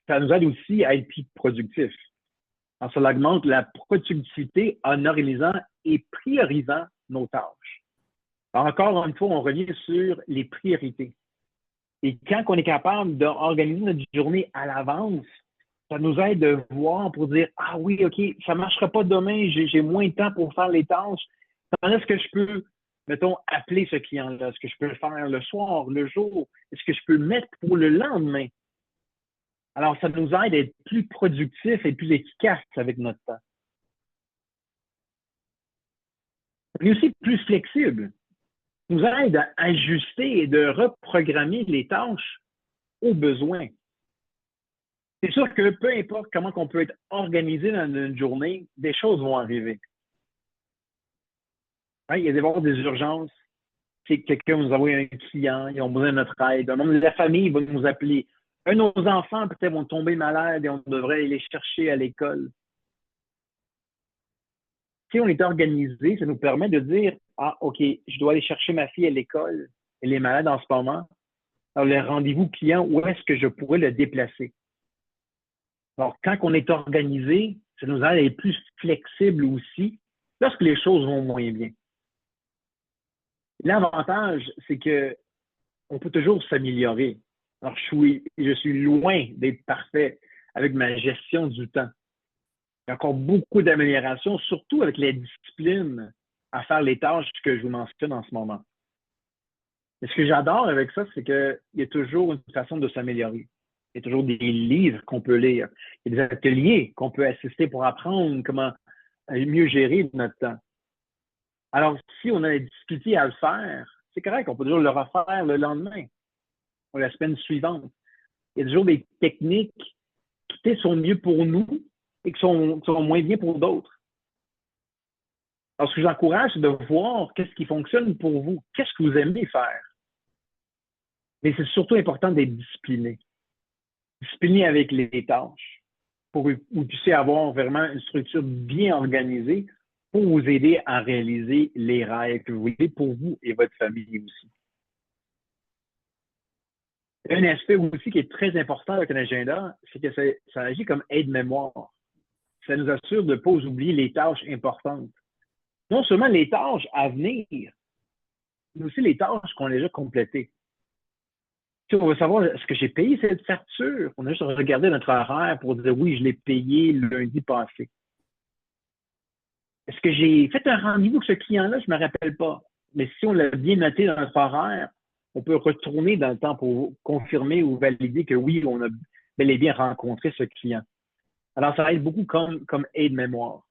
Ça nous aide aussi à être plus productifs. Alors, ça augmente la productivité en organisant et priorisant nos tâches. Alors, encore une fois, on revient sur les priorités. Et quand on est capable d'organiser notre journée à l'avance, ça nous aide de voir pour dire, ah oui, OK, ça ne marchera pas demain, j'ai moins de temps pour faire les tâches. Est-ce que je peux, mettons, appeler ce client-là? Est-ce que je peux le faire le soir, le jour? Est-ce que je peux le mettre pour le lendemain? Alors, ça nous aide à être plus productifs et plus efficaces avec notre temps. Mais aussi plus flexible. Ça nous aide à ajuster et de reprogrammer les tâches aux besoins. C'est sûr que peu importe comment on peut être organisé dans une journée, des choses vont arriver. Hein, il y a des urgences. Si quelqu'un nous envoie un client, ils ont besoin de notre aide. Un membre de la famille va nous appeler. Un de nos enfants peut-être vont tomber malades et on devrait aller les chercher à l'école. Si on est organisé, ça nous permet de dire, ah, OK, je dois aller chercher ma fille à l'école. elle est malade en ce moment. Alors, le rendez-vous client, où est-ce que je pourrais le déplacer? Alors, quand on est organisé, ça nous aide à être plus flexible aussi lorsque les choses vont moins bien. L'avantage, c'est que on peut toujours s'améliorer. Alors, je suis loin d'être parfait avec ma gestion du temps. Il y a encore beaucoup d'améliorations, surtout avec la discipline à faire les tâches que je vous mentionne en ce moment. Mais ce que j'adore avec ça, c'est qu'il y a toujours une façon de s'améliorer. Il y a toujours des livres qu'on peut lire. Il y a des ateliers qu'on peut assister pour apprendre comment mieux gérer notre temps. Alors, si on a des difficultés à le faire, c'est correct, on peut toujours le refaire le lendemain ou la semaine suivante. Il y a toujours des techniques qui peut-être sont mieux pour nous et qui sont moins bien pour d'autres. Alors, ce que j'encourage, c'est de voir qu'est-ce qui fonctionne pour vous. Qu'est-ce que vous aimez faire? Mais c'est surtout important d'être discipliné. Discipliné avec les tâches pour que vous puissiez avoir vraiment une structure bien organisée pour vous aider à réaliser les rêves que vous voulez pour vous et votre famille aussi. Un aspect aussi qui est très important avec un agenda, c'est que ça agit comme aide-mémoire. Ça nous assure de ne pas oublier les tâches importantes. Non seulement les tâches à venir, mais aussi les tâches qu'on a déjà complétées. Si on veut savoir, est-ce que j'ai payé cette facture? On a juste regardé notre horaire pour dire oui, je l'ai payé lundi passé. Est-ce que j'ai fait un rendez-vous avec ce client-là? Je ne me rappelle pas. Mais si on l'a bien noté dans notre horaire, on peut retourner dans le temps pour confirmer ou valider que oui, on a bel et bien rencontré ce client. Alors, ça aide beaucoup comme aide-mémoire.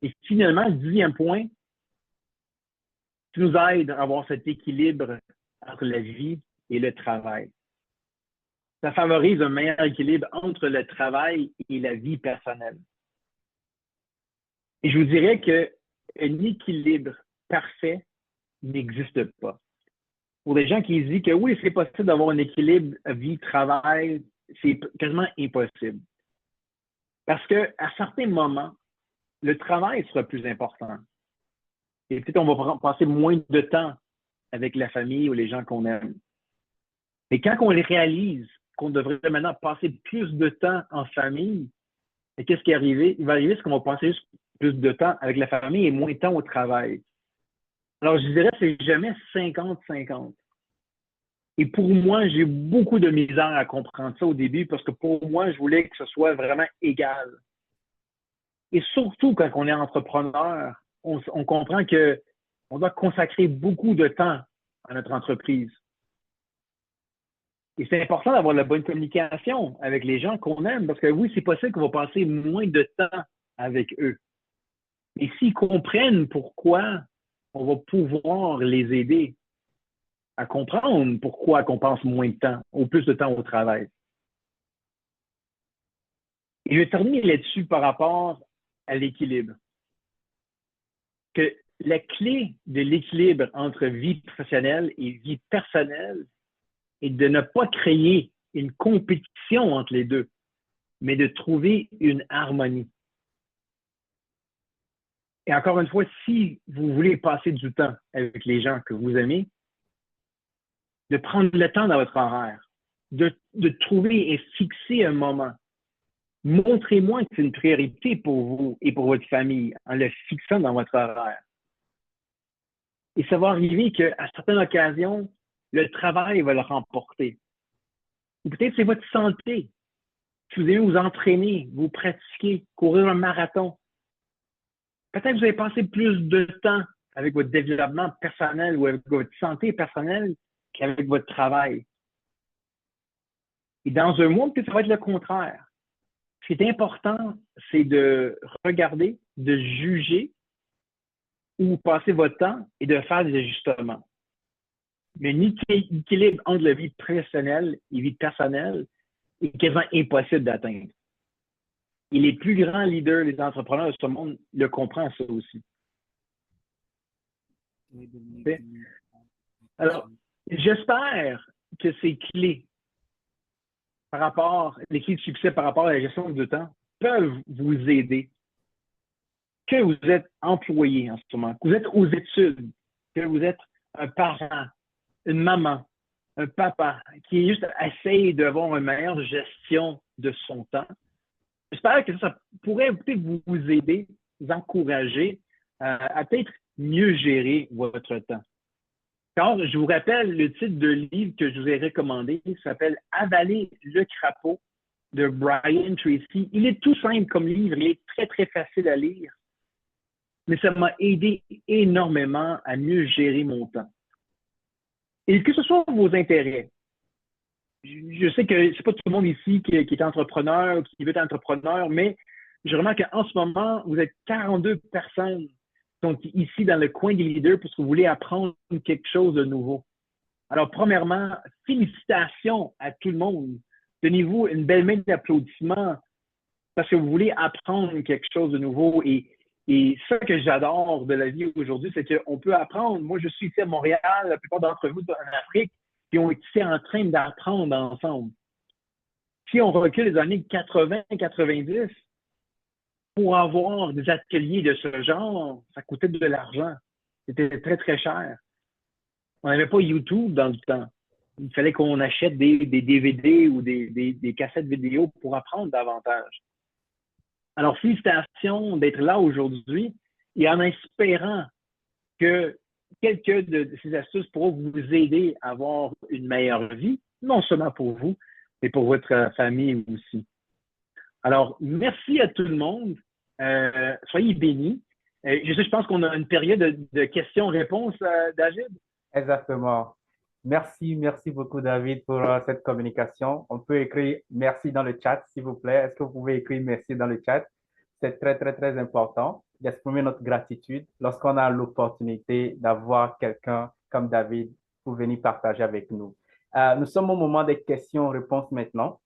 Et finalement, le 10e point, qui nous aide à avoir cet équilibre entre la vie et le travail. Ça favorise un meilleur équilibre entre le travail et la vie personnelle. Et je vous dirais qu'un équilibre parfait n'existe pas. Pour des gens qui disent que oui, c'est possible d'avoir un équilibre vie-travail, c'est quasiment impossible. Parce qu'à certains moments, le travail sera plus important. Et peut-être on va passer moins de temps avec la famille ou les gens qu'on aime. Mais quand on les réalise qu'on devrait maintenant passer plus de temps en famille, qu'est-ce qui est arrivé? Il va arriver, c'est qu'on va passer juste plus de temps avec la famille et moins de temps au travail. Alors, je dirais que c'est jamais 50-50. Et pour moi, j'ai beaucoup de misère à comprendre ça au début parce que pour moi, je voulais que ce soit vraiment égal. Et surtout quand on est entrepreneur, on comprend qu'on doit consacrer beaucoup de temps à notre entreprise. Et c'est important d'avoir la bonne communication avec les gens qu'on aime parce que oui, c'est possible qu'on va passer moins de temps avec eux. Et s'ils comprennent pourquoi, on va pouvoir les aider à comprendre pourquoi on passe moins de temps ou plus de temps au travail. Et je vais terminer là-dessus par rapport à l'équilibre. Que la clé de l'équilibre entre vie professionnelle et vie personnelle est de ne pas créer une compétition entre les deux, mais de trouver une harmonie. Et encore une fois, si vous voulez passer du temps avec les gens que vous aimez, de prendre le temps dans votre horaire, de trouver et fixer un moment. Montrez-moi que c'est une priorité pour vous et pour votre famille en le fixant dans votre horaire. Et ça va arriver qu'à certaines occasions, le travail va le remporter. Ou peut-être c'est votre santé. Si vous aimez vous entraîner, vous pratiquer, courir un marathon, peut-être que vous allez passer plus de temps avec votre développement personnel ou avec votre santé personnelle qu'avec votre travail. Et dans un mois, peut-être ça va être le contraire. Ce qui est important, c'est de regarder, de juger où vous passez votre temps et de faire des ajustements. Mais un équilibre entre la vie professionnelle et la vie personnelle est quasiment impossible d'atteindre. Et les plus grands leaders, les entrepreneurs de ce monde le comprennent ça aussi. Alors, j'espère que ces clés par rapport, les clés de succès par rapport à la gestion du temps peuvent vous aider. Que vous êtes employé en ce moment, que vous êtes aux études, que vous êtes un parent, une maman, un papa qui juste essaye d'avoir une meilleure gestion de son temps, j'espère que ça pourrait peut-être vous aider, vous encourager à peut-être mieux gérer votre temps. Car je vous rappelle le titre de livre que je vous ai recommandé, il s'appelle Avaler le crapaud de Brian Tracy. Il est tout simple comme livre, il est très, très facile à lire, mais ça m'a aidé énormément à mieux gérer mon temps. Et que ce soit vos intérêts. Je sais que c'est pas tout le monde ici qui est entrepreneur ou qui veut être entrepreneur, mais je remarque qu'en ce moment, vous êtes 42 personnes qui sont ici dans le coin des leaders parce que vous voulez apprendre quelque chose de nouveau. Alors, premièrement, félicitations à tout le monde. Donnez-vous une belle main d'applaudissements parce que vous voulez apprendre quelque chose de nouveau. Et ça que j'adore de la vie aujourd'hui, c'est qu'on peut apprendre. Moi, je suis ici à Montréal, la plupart d'entre vous en Afrique, qui ont été en train d'apprendre ensemble. Si on recule les années 80-90, pour avoir des ateliers de ce genre, ça coûtait de l'argent. C'était très, très cher. On n'avait pas YouTube dans le temps. Il fallait qu'on achète des DVD ou des cassettes vidéo pour apprendre davantage. Alors, félicitations d'être là aujourd'hui et en espérant que quelques de ces astuces pourront vous aider à avoir une meilleure vie, non seulement pour vous, mais pour votre famille aussi. Alors, merci à tout le monde. Soyez bénis. Je pense qu'on a une période de questions-réponses, David. Exactement. Merci, merci beaucoup, David, pour cette communication. On peut écrire merci dans le chat, s'il vous plaît. Est-ce que vous pouvez écrire merci dans le chat? C'est très, très, très important d'exprimer notre gratitude lorsqu'on a l'opportunité d'avoir quelqu'un comme David pour venir partager avec nous. Nous sommes au moment des questions-réponses maintenant.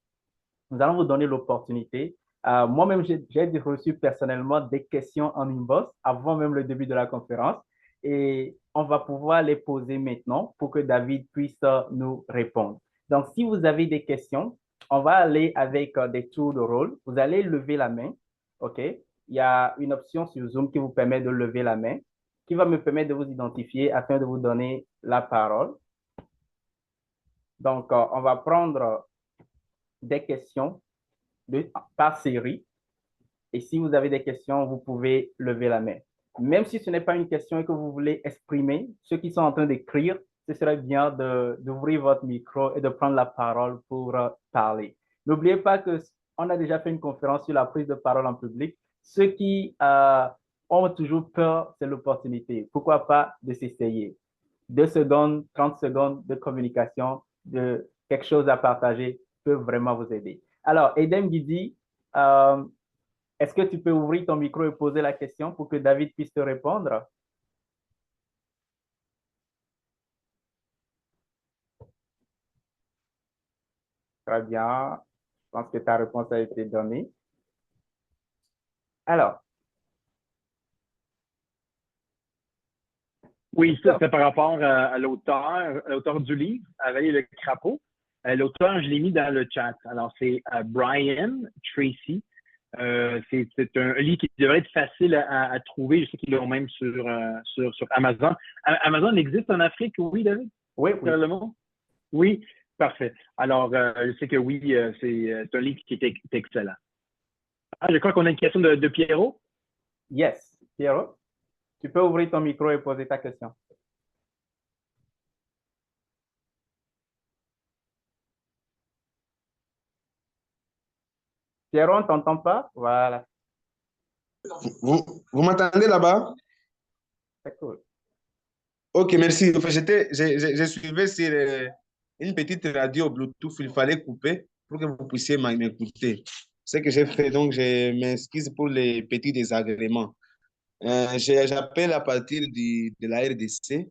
Nous allons vous donner l'opportunité. Moi-même, j'ai reçu personnellement des questions en inbox avant même le début de la conférence et on va pouvoir les poser maintenant pour que David puisse nous répondre. Donc, si vous avez des questions, on va aller avec des tours de rôle. Vous allez lever la main, OK? Il y a une option sur Zoom qui vous permet de lever la main, qui va me permettre de vous identifier afin de vous donner la parole. Donc, on va prendre des questions par série. Et si vous avez des questions, vous pouvez lever la main. Même si ce n'est pas une question et que vous voulez exprimer, ceux qui sont en train d'écrire, ce serait bien d'ouvrir votre micro et de prendre la parole pour parler. N'oubliez pas qu'on a déjà fait une conférence sur la prise de parole en public. Ceux qui ont toujours peur, c'est l'opportunité. Pourquoi pas de s'essayer? 2 secondes, 30 secondes de communication, de quelque chose à partager peut vraiment vous aider. Alors, Edem Guidi, est-ce que tu peux ouvrir ton micro et poser la question pour que David puisse te répondre? Très bien. Je pense que ta réponse a été donnée. Alors, Oui, ça, c'est par rapport à l'auteur du livre, Avaler le crapaud. L'auteur, je l'ai mis dans le chat. Alors, c'est Brian Tracy. C'est un livre qui devrait être facile à trouver. Je sais qu'ils l'ont même sur Amazon. Amazon existe en Afrique, oui, David? oui, oui. Le monde? Oui, parfait. Alors, je sais que oui, c'est un livre qui est excellent. Ah, je crois qu'on a une question de Pierrot. Yes, Pierrot, tu peux ouvrir ton micro et poser ta question. Pierrot, on ne t'entend pas? Voilà, Vous m'entendez là-bas? c'est cool. Ok, merci. Enfin, je suivais sur une petite radio Bluetooth. Il fallait couper pour que vous puissiez m'écouter. Ce que j'ai fait, donc je m'excuse pour les petits désagréments. J'appelle à partir de la RDC,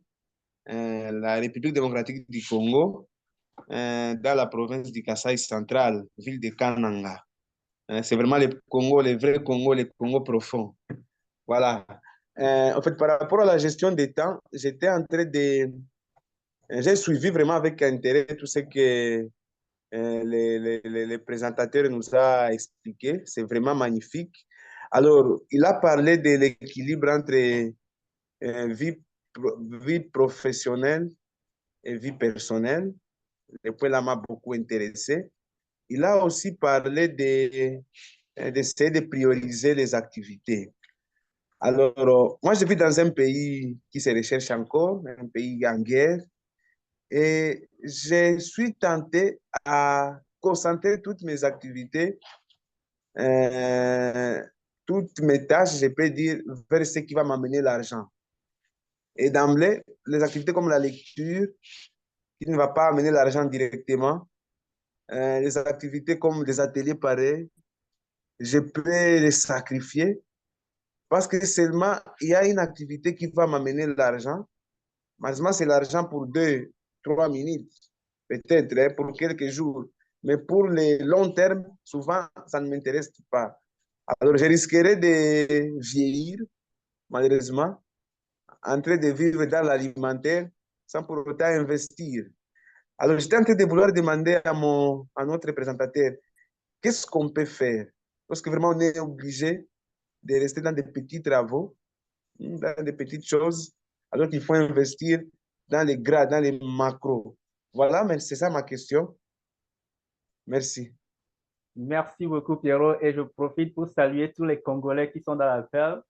la République démocratique du Congo, dans la province du Kasaï central, ville de Kananga. C'est vraiment le Congo, le vrai Congo, le Congo profond. Voilà. En fait, par rapport à la gestion des temps, j'étais en train de... J'ai suivi vraiment avec intérêt tout ce que les présentateurs nous a expliqué. C'est vraiment magnifique. Alors, il a parlé de l'équilibre entre vie vie professionnelle et vie personnelle. Le point là m'a beaucoup intéressé. Il a aussi parlé d'essayer de prioriser les activités. Alors, moi, je vis dans un pays qui se recherche encore, un pays en guerre, et je suis tenté à concentrer toutes mes activités, euh, toutes mes tâches, je peux dire, vers ce qui va m'amener l'argent. Et d'emblée, les activités comme la lecture, qui ne va pas amener l'argent directement, les activités comme des ateliers pareils, je peux les sacrifier parce que seulement il y a une activité qui va m'amener l'argent. Malheureusement, c'est l'argent pour 2, 3 minutes, peut-être, hein, pour quelques jours. Mais pour les longs termes, souvent, ça ne m'intéresse pas. Alors, je risquerais de vieillir, malheureusement, en train de vivre dans l'alimentaire sans pour autant investir. Alors, j'étais en train de vouloir demander à notre présentateur, qu'est-ce qu'on peut faire? Parce que vraiment, on est obligé de rester dans des petits travaux, dans des petites choses, alors qu'il faut investir dans les gras, dans les macros. Voilà, mais c'est ça ma question. Merci. Merci beaucoup, Pierrot. Et je profite pour saluer tous les Congolais qui sont dans l'appel.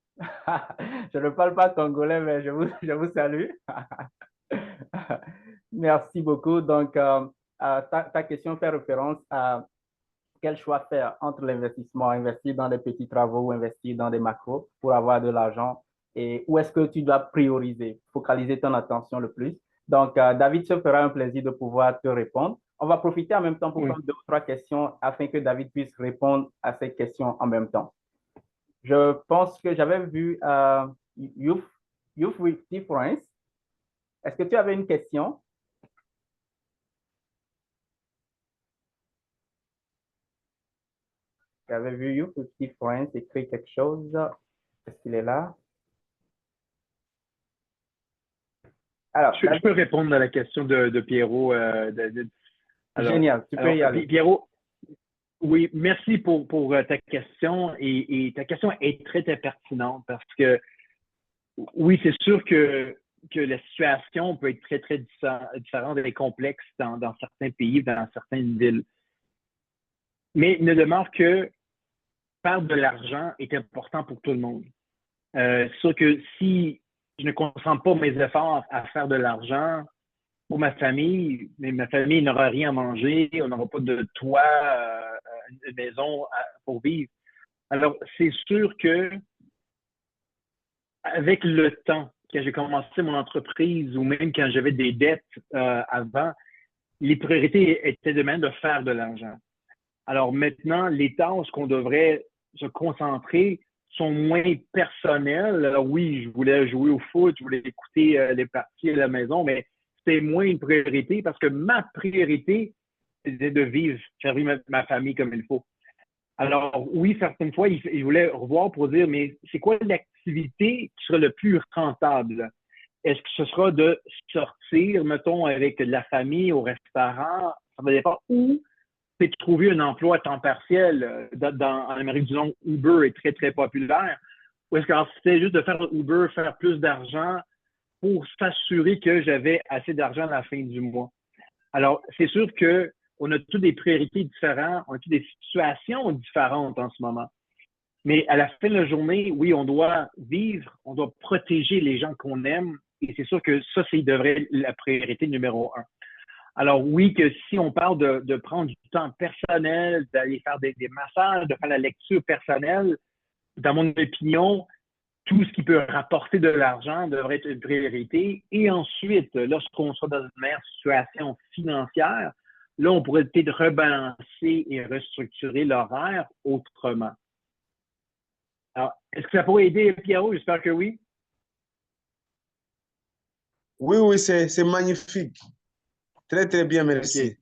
Je ne parle pas congolais, mais je vous salue. Merci beaucoup. Donc, ta question fait référence à quel choix faire entre l'investissement, investir dans des petits travaux ou investir dans des macros pour avoir de l'argent et où est-ce que tu dois prioriser, focaliser ton attention le plus. Donc, David se fera un plaisir de pouvoir te répondre. On va profiter en même temps pour prendre 2 ou 3 questions afin que David puisse répondre à ces questions en même temps. Je pense que j'avais vu Youth with Difference. Est-ce que tu avais une question? J'avais vu Youth with Difference écrire quelque chose. Est-ce qu'il est là? Alors, je peux répondre à la question de Pierrot. Alors, génial, tu peux y aller. Pierrot, oui, merci pour ta question et ta question est très, très pertinente parce que oui, c'est sûr que la situation peut être très, très différente et complexe dans certains pays, dans certaines villes. Mais il ne demeure que faire de l'argent est important pour tout le monde. C'est sûr que si je ne concentre pas mes efforts à faire de l'argent pour ma famille, mais ma famille n'aura rien à manger, on n'aura pas de toit, une maison pour vivre. Alors, c'est sûr que avec le temps, quand j'ai commencé mon entreprise ou même quand j'avais des dettes avant, les priorités étaient de même de faire de l'argent. Alors maintenant, les tâches qu'on devrait se concentrer sont moins personnelles. Alors oui, je voulais jouer au foot, je voulais écouter les parties à la maison, mais c'était moins une priorité parce que ma priorité, c'était de vivre, faire vivre ma famille comme il faut. Alors oui, certaines fois, il voulait revoir pour dire, mais c'est quoi l'activité qui sera le plus rentable? Est-ce que ce sera de sortir, mettons, avec la famille au restaurant? Ça va dépendre. Ou c'est de trouver un emploi à temps partiel. En Amérique du Nord, Uber est très, très populaire. Ou est-ce que c'était juste de faire Uber, faire plus d'argent pour s'assurer que j'avais assez d'argent à la fin du mois? Alors, c'est sûr qu'on a toutes des priorités différentes, on a toutes des situations différentes en ce moment. Mais à la fin de la journée, oui, on doit vivre, on doit protéger les gens qu'on aime. Et c'est sûr que ça, c'est devrait être la priorité numéro 1. Alors oui, que si on parle de prendre du temps personnel, d'aller faire des massages, de faire la lecture personnelle, dans mon opinion, tout ce qui peut rapporter de l'argent devrait être une priorité. Et ensuite, lorsqu'on sera dans une meilleure situation financière, là, on pourrait peut-être rebalancer et restructurer l'horaire autrement. Alors, est-ce que ça pourrait aider, Pierrot? J'espère que oui. Oui, c'est magnifique. Très, très bien, merci. Okay.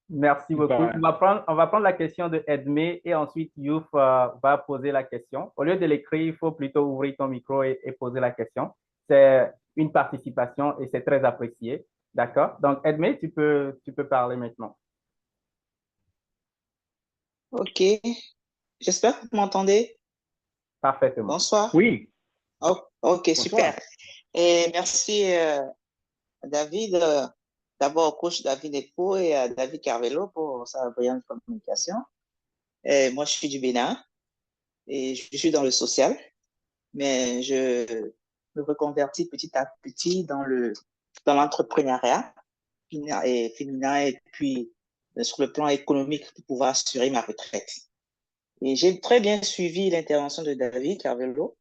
Merci beaucoup. On va prendre la question de Edmé et ensuite Youf va poser la question. Au lieu de l'écrire, il faut plutôt ouvrir ton micro et poser la question. C'est une participation et c'est très apprécié. D'accord? Donc, Edmé, tu peux parler maintenant. OK. J'espère que vous m'entendez. Parfaitement. Bonsoir. Oui. Oh, OK, Bonsoir. super. Et merci, David, d'abord au coach David Epo et à David Carvello pour sa brillante communication. Et moi, je suis du Bénin et je suis dans le social, mais je me reconvertis petit à petit dans l'entrepreneuriat féminin et puis sur le plan économique pour pouvoir assurer ma retraite. Et j'ai très bien suivi l'intervention de David Carvello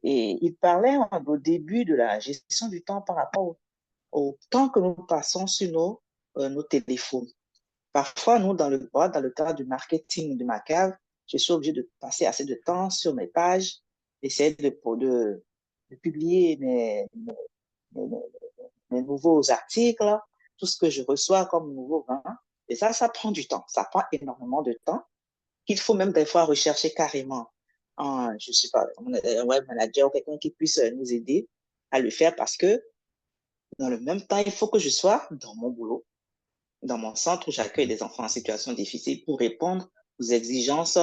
et il parlait au début de la gestion du temps par rapport au temps que nous passons sur nos téléphones. Parfois, nous, dans le cadre du marketing de ma cave, je suis obligé de passer assez de temps sur mes pages, essayer de publier mes, mes nouveaux articles, tout ce que je reçois comme nouveau vin. Et ça prend du temps. Ça prend énormément de temps qu'il faut même des fois rechercher carrément je ne sais pas, un web manager ou quelqu'un qui puisse nous aider à le faire parce que dans le même temps, il faut que je sois dans mon boulot, dans mon centre où j'accueille des enfants en situation difficile pour répondre aux exigences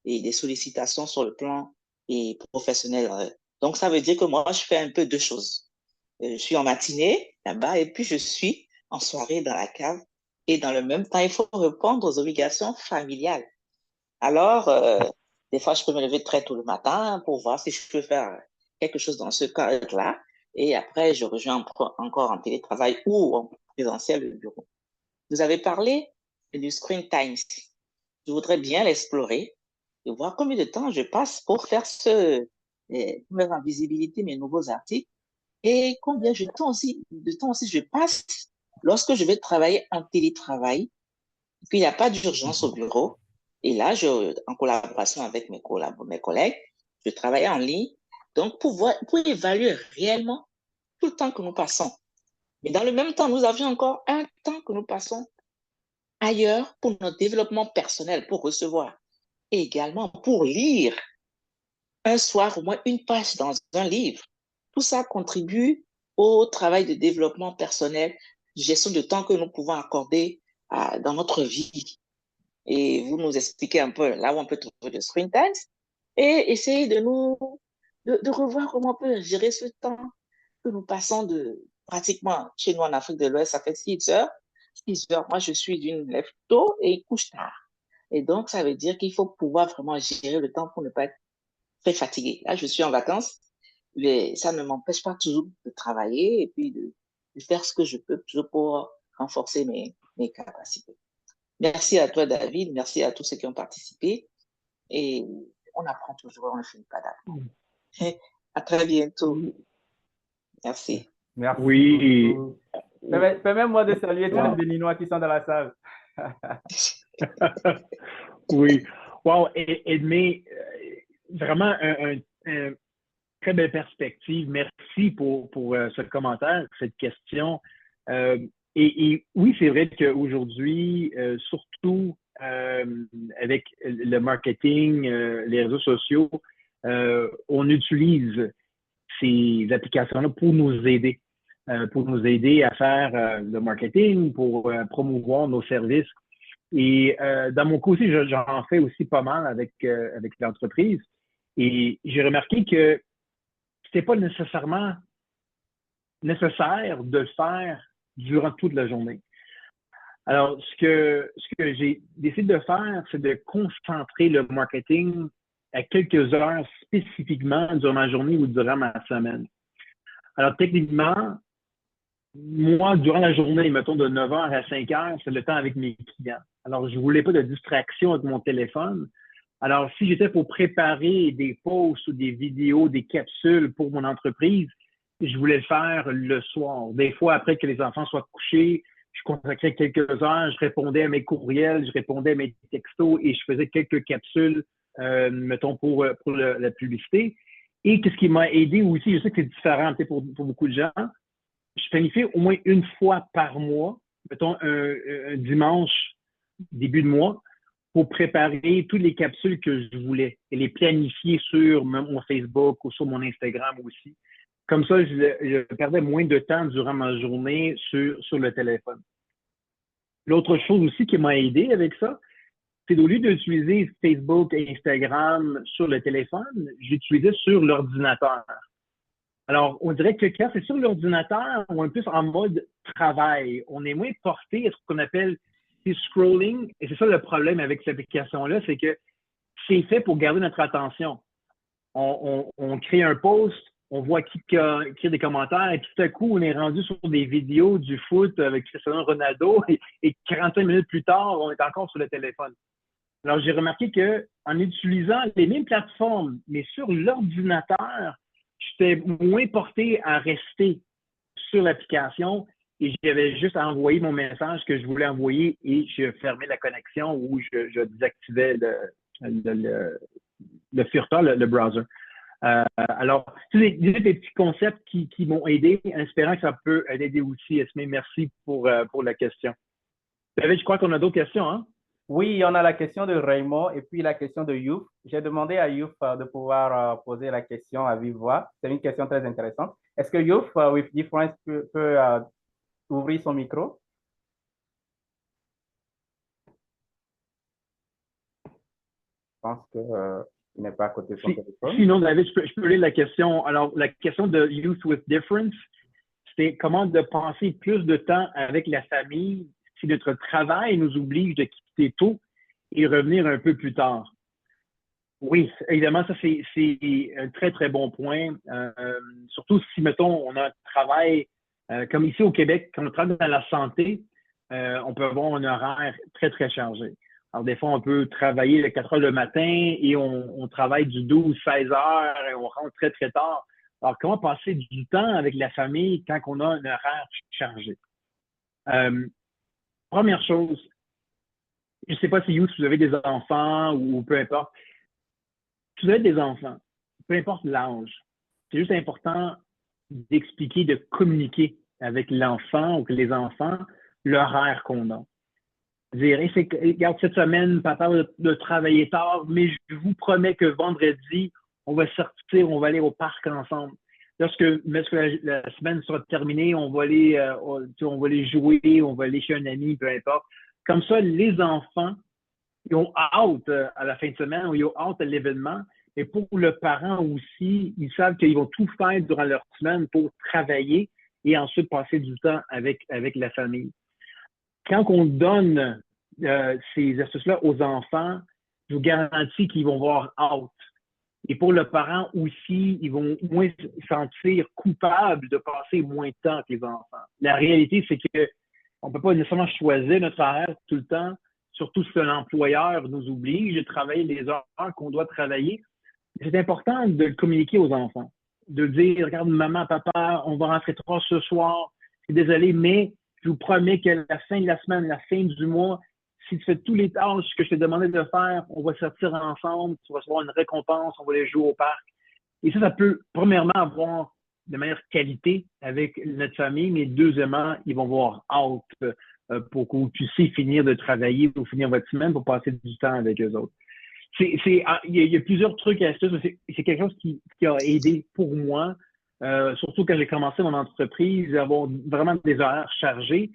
et des sollicitations sur le plan et professionnel. Donc, ça veut dire que moi, je fais un peu deux choses. Je suis en matinée là-bas et puis je suis en soirée dans la cave. Et dans le même temps, il faut répondre aux obligations familiales. Alors, des fois, je peux me lever très tôt le matin pour voir si je peux faire quelque chose dans ce cadre-là. Et après, je rejoins encore en télétravail ou en présentiel le bureau. Vous avez parlé du screen time. Je voudrais bien l'explorer et voir combien de temps je passe pour faire pour mettre en visibilité mes nouveaux articles et combien de temps aussi je passe lorsque je vais travailler en télétravail. Et puis, il n'y a pas d'urgence au bureau. Et là, en collaboration avec mes collègues, je travaille en ligne. Donc, pour évaluer réellement tout le temps que nous passons. Mais dans le même temps, nous avions encore un temps que nous passons ailleurs pour notre développement personnel, pour recevoir et également pour lire un soir au moins une page dans un livre. Tout ça contribue au travail de développement personnel, gestion de temps que nous pouvons accorder dans notre vie. Et vous nous expliquez un peu là où on peut trouver le screen time et essayer de revoir comment on peut gérer ce temps que nous passons pratiquement chez nous en Afrique de l'Ouest, ça fait 6 heures. 6 heures, moi je suis d'une lève tôt et couche tard. Et donc, ça veut dire qu'il faut pouvoir vraiment gérer le temps pour ne pas être très fatigué. Là, je suis en vacances, mais ça ne m'empêche pas toujours de travailler et puis de faire ce que je peux toujours pour renforcer mes capacités. Merci à toi, David. Merci à tous ceux qui ont participé. Et on apprend toujours, on ne finit pas d'apprendre. À très bientôt. Merci. Merci Oui. beaucoup. Permets-moi de saluer tous les Béninois qui sont dans la salle. Oui. Wow, Edmé, vraiment une très belle perspective. Merci pour ce commentaire, cette question. Et oui, c'est vrai qu'aujourd'hui, surtout avec le marketing, les réseaux sociaux, on utilise ces applications-là pour nous aider à faire le marketing, pour promouvoir nos services. Et dans mon cas aussi, j'en fais aussi pas mal avec l'entreprise. Et j'ai remarqué que c'était pas nécessairement nécessaire de le faire durant toute la journée. Alors, ce que j'ai décidé de faire, c'est de concentrer le marketing à quelques heures spécifiquement durant ma journée ou durant ma semaine. Alors, techniquement, moi, durant la journée, mettons de 9 h à 5 h, c'est le temps avec mes clients. Alors, je ne voulais pas de distraction avec mon téléphone. Alors, si j'étais pour préparer des posts ou des vidéos, des capsules pour mon entreprise, je voulais le faire le soir. Des fois, après que les enfants soient couchés, je consacrais quelques heures, je répondais à mes courriels, je répondais à mes textos et je faisais quelques capsules, mettons, pour la publicité. Et ce qui m'a aidé aussi, je sais que c'est différent pour beaucoup de gens, je planifie au moins une fois par mois, mettons un dimanche, début de mois, pour préparer toutes les capsules que je voulais et les planifier sur mon Facebook ou sur mon Instagram aussi. Comme ça, je perdais moins de temps durant ma journée sur le téléphone. L'autre chose aussi qui m'a aidé avec ça, c'est au lieu d'utiliser Facebook et Instagram sur le téléphone, j'utilisais sur l'ordinateur. Alors, on dirait que quand c'est sur l'ordinateur, on est plus en mode travail. On est moins porté à ce qu'on appelle du scrolling. Et c'est ça le problème avec cette application-là, c'est que c'est fait pour garder notre attention. On crée un post, on voit qui crée des commentaires, et tout à coup, on est rendu sur des vidéos du foot avec Cristiano Ronaldo, et 45 minutes plus tard, on est encore sur le téléphone. Alors, j'ai remarqué que en utilisant les mêmes plateformes, mais sur l'ordinateur, j'étais moins porté à rester sur l'application et j'avais juste à envoyer mon message que je voulais envoyer et je fermais la connexion ou je désactivais le furteur, le browser. Alors, c'est des petits concepts qui m'ont aidé, en espérant que ça peut aider aussi. Esmé, merci pour la question. David, je crois qu'on a d'autres questions, hein? Oui, on a la question de Raymond et puis la question de Youf. J'ai demandé à Youf de pouvoir poser la question à vive voix. C'est une question très intéressante. Est-ce que Youf, with difference, peut ouvrir son micro? Je pense qu'il n'est pas à côté de son téléphone. Sinon, David, je peux lire la question. Alors, la question de Youth with Difference, c'est comment de passer plus de temps avec la famille si notre travail nous oblige de quitter tôt et revenir un peu plus tard. Oui, évidemment, ça, c'est un très, très bon point. Surtout si, mettons, on a un travail, comme ici au Québec, quand on travaille dans la santé, on peut avoir un horaire très, très chargé. Alors, des fois, on peut travailler à 4 heures le matin et on travaille du 12-16 heures et on rentre très, très tard. Alors, comment passer du temps avec la famille quand on a un horaire chargé? Première chose, je ne sais pas si vous avez des enfants ou peu importe. Si vous avez des enfants, peu importe l'âge, c'est juste important d'expliquer, de communiquer avec l'enfant ou que les enfants l'horaire qu'on a. Dire, regarde, cette semaine, papa de travailler tard, mais je vous promets que vendredi, on va sortir, on va aller au parc ensemble. Lorsque la semaine sera terminée, on va aller jouer, on va aller chez un ami, peu importe. Comme ça, les enfants, ils ont hâte à la fin de semaine ou ils ont hâte à l'événement. Et pour le parent aussi, ils savent qu'ils vont tout faire durant leur semaine pour travailler et ensuite passer du temps avec la famille. Quand on donne ces astuces-là aux enfants, je vous garantis qu'ils vont voir hâte. Et pour le parent aussi, ils vont moins se sentir coupables de passer moins de temps avec les enfants. La réalité, c'est qu'on ne peut pas nécessairement choisir notre horaire tout le temps, surtout si l'employeur nous oblige de travailler les heures qu'on doit travailler. C'est important de le communiquer aux enfants, de dire, regarde, maman, papa, on va rentrer tard ce soir, je suis désolé, mais je vous promets qu'à la fin de la semaine, la fin du mois, si tu fais tous les tâches que je t'ai demandé de faire, on va sortir ensemble, tu vas recevoir une récompense, on va aller jouer au parc. Et ça peut premièrement avoir de meilleure qualité avec notre famille, mais deuxièmement, ils vont voir hâte pour que vous puissiez finir de travailler ou finir votre semaine pour passer du temps avec eux autres. Il y a plusieurs trucs et astuces, mais c'est quelque chose qui a aidé pour moi, surtout quand j'ai commencé mon entreprise, avoir vraiment des horaires chargés.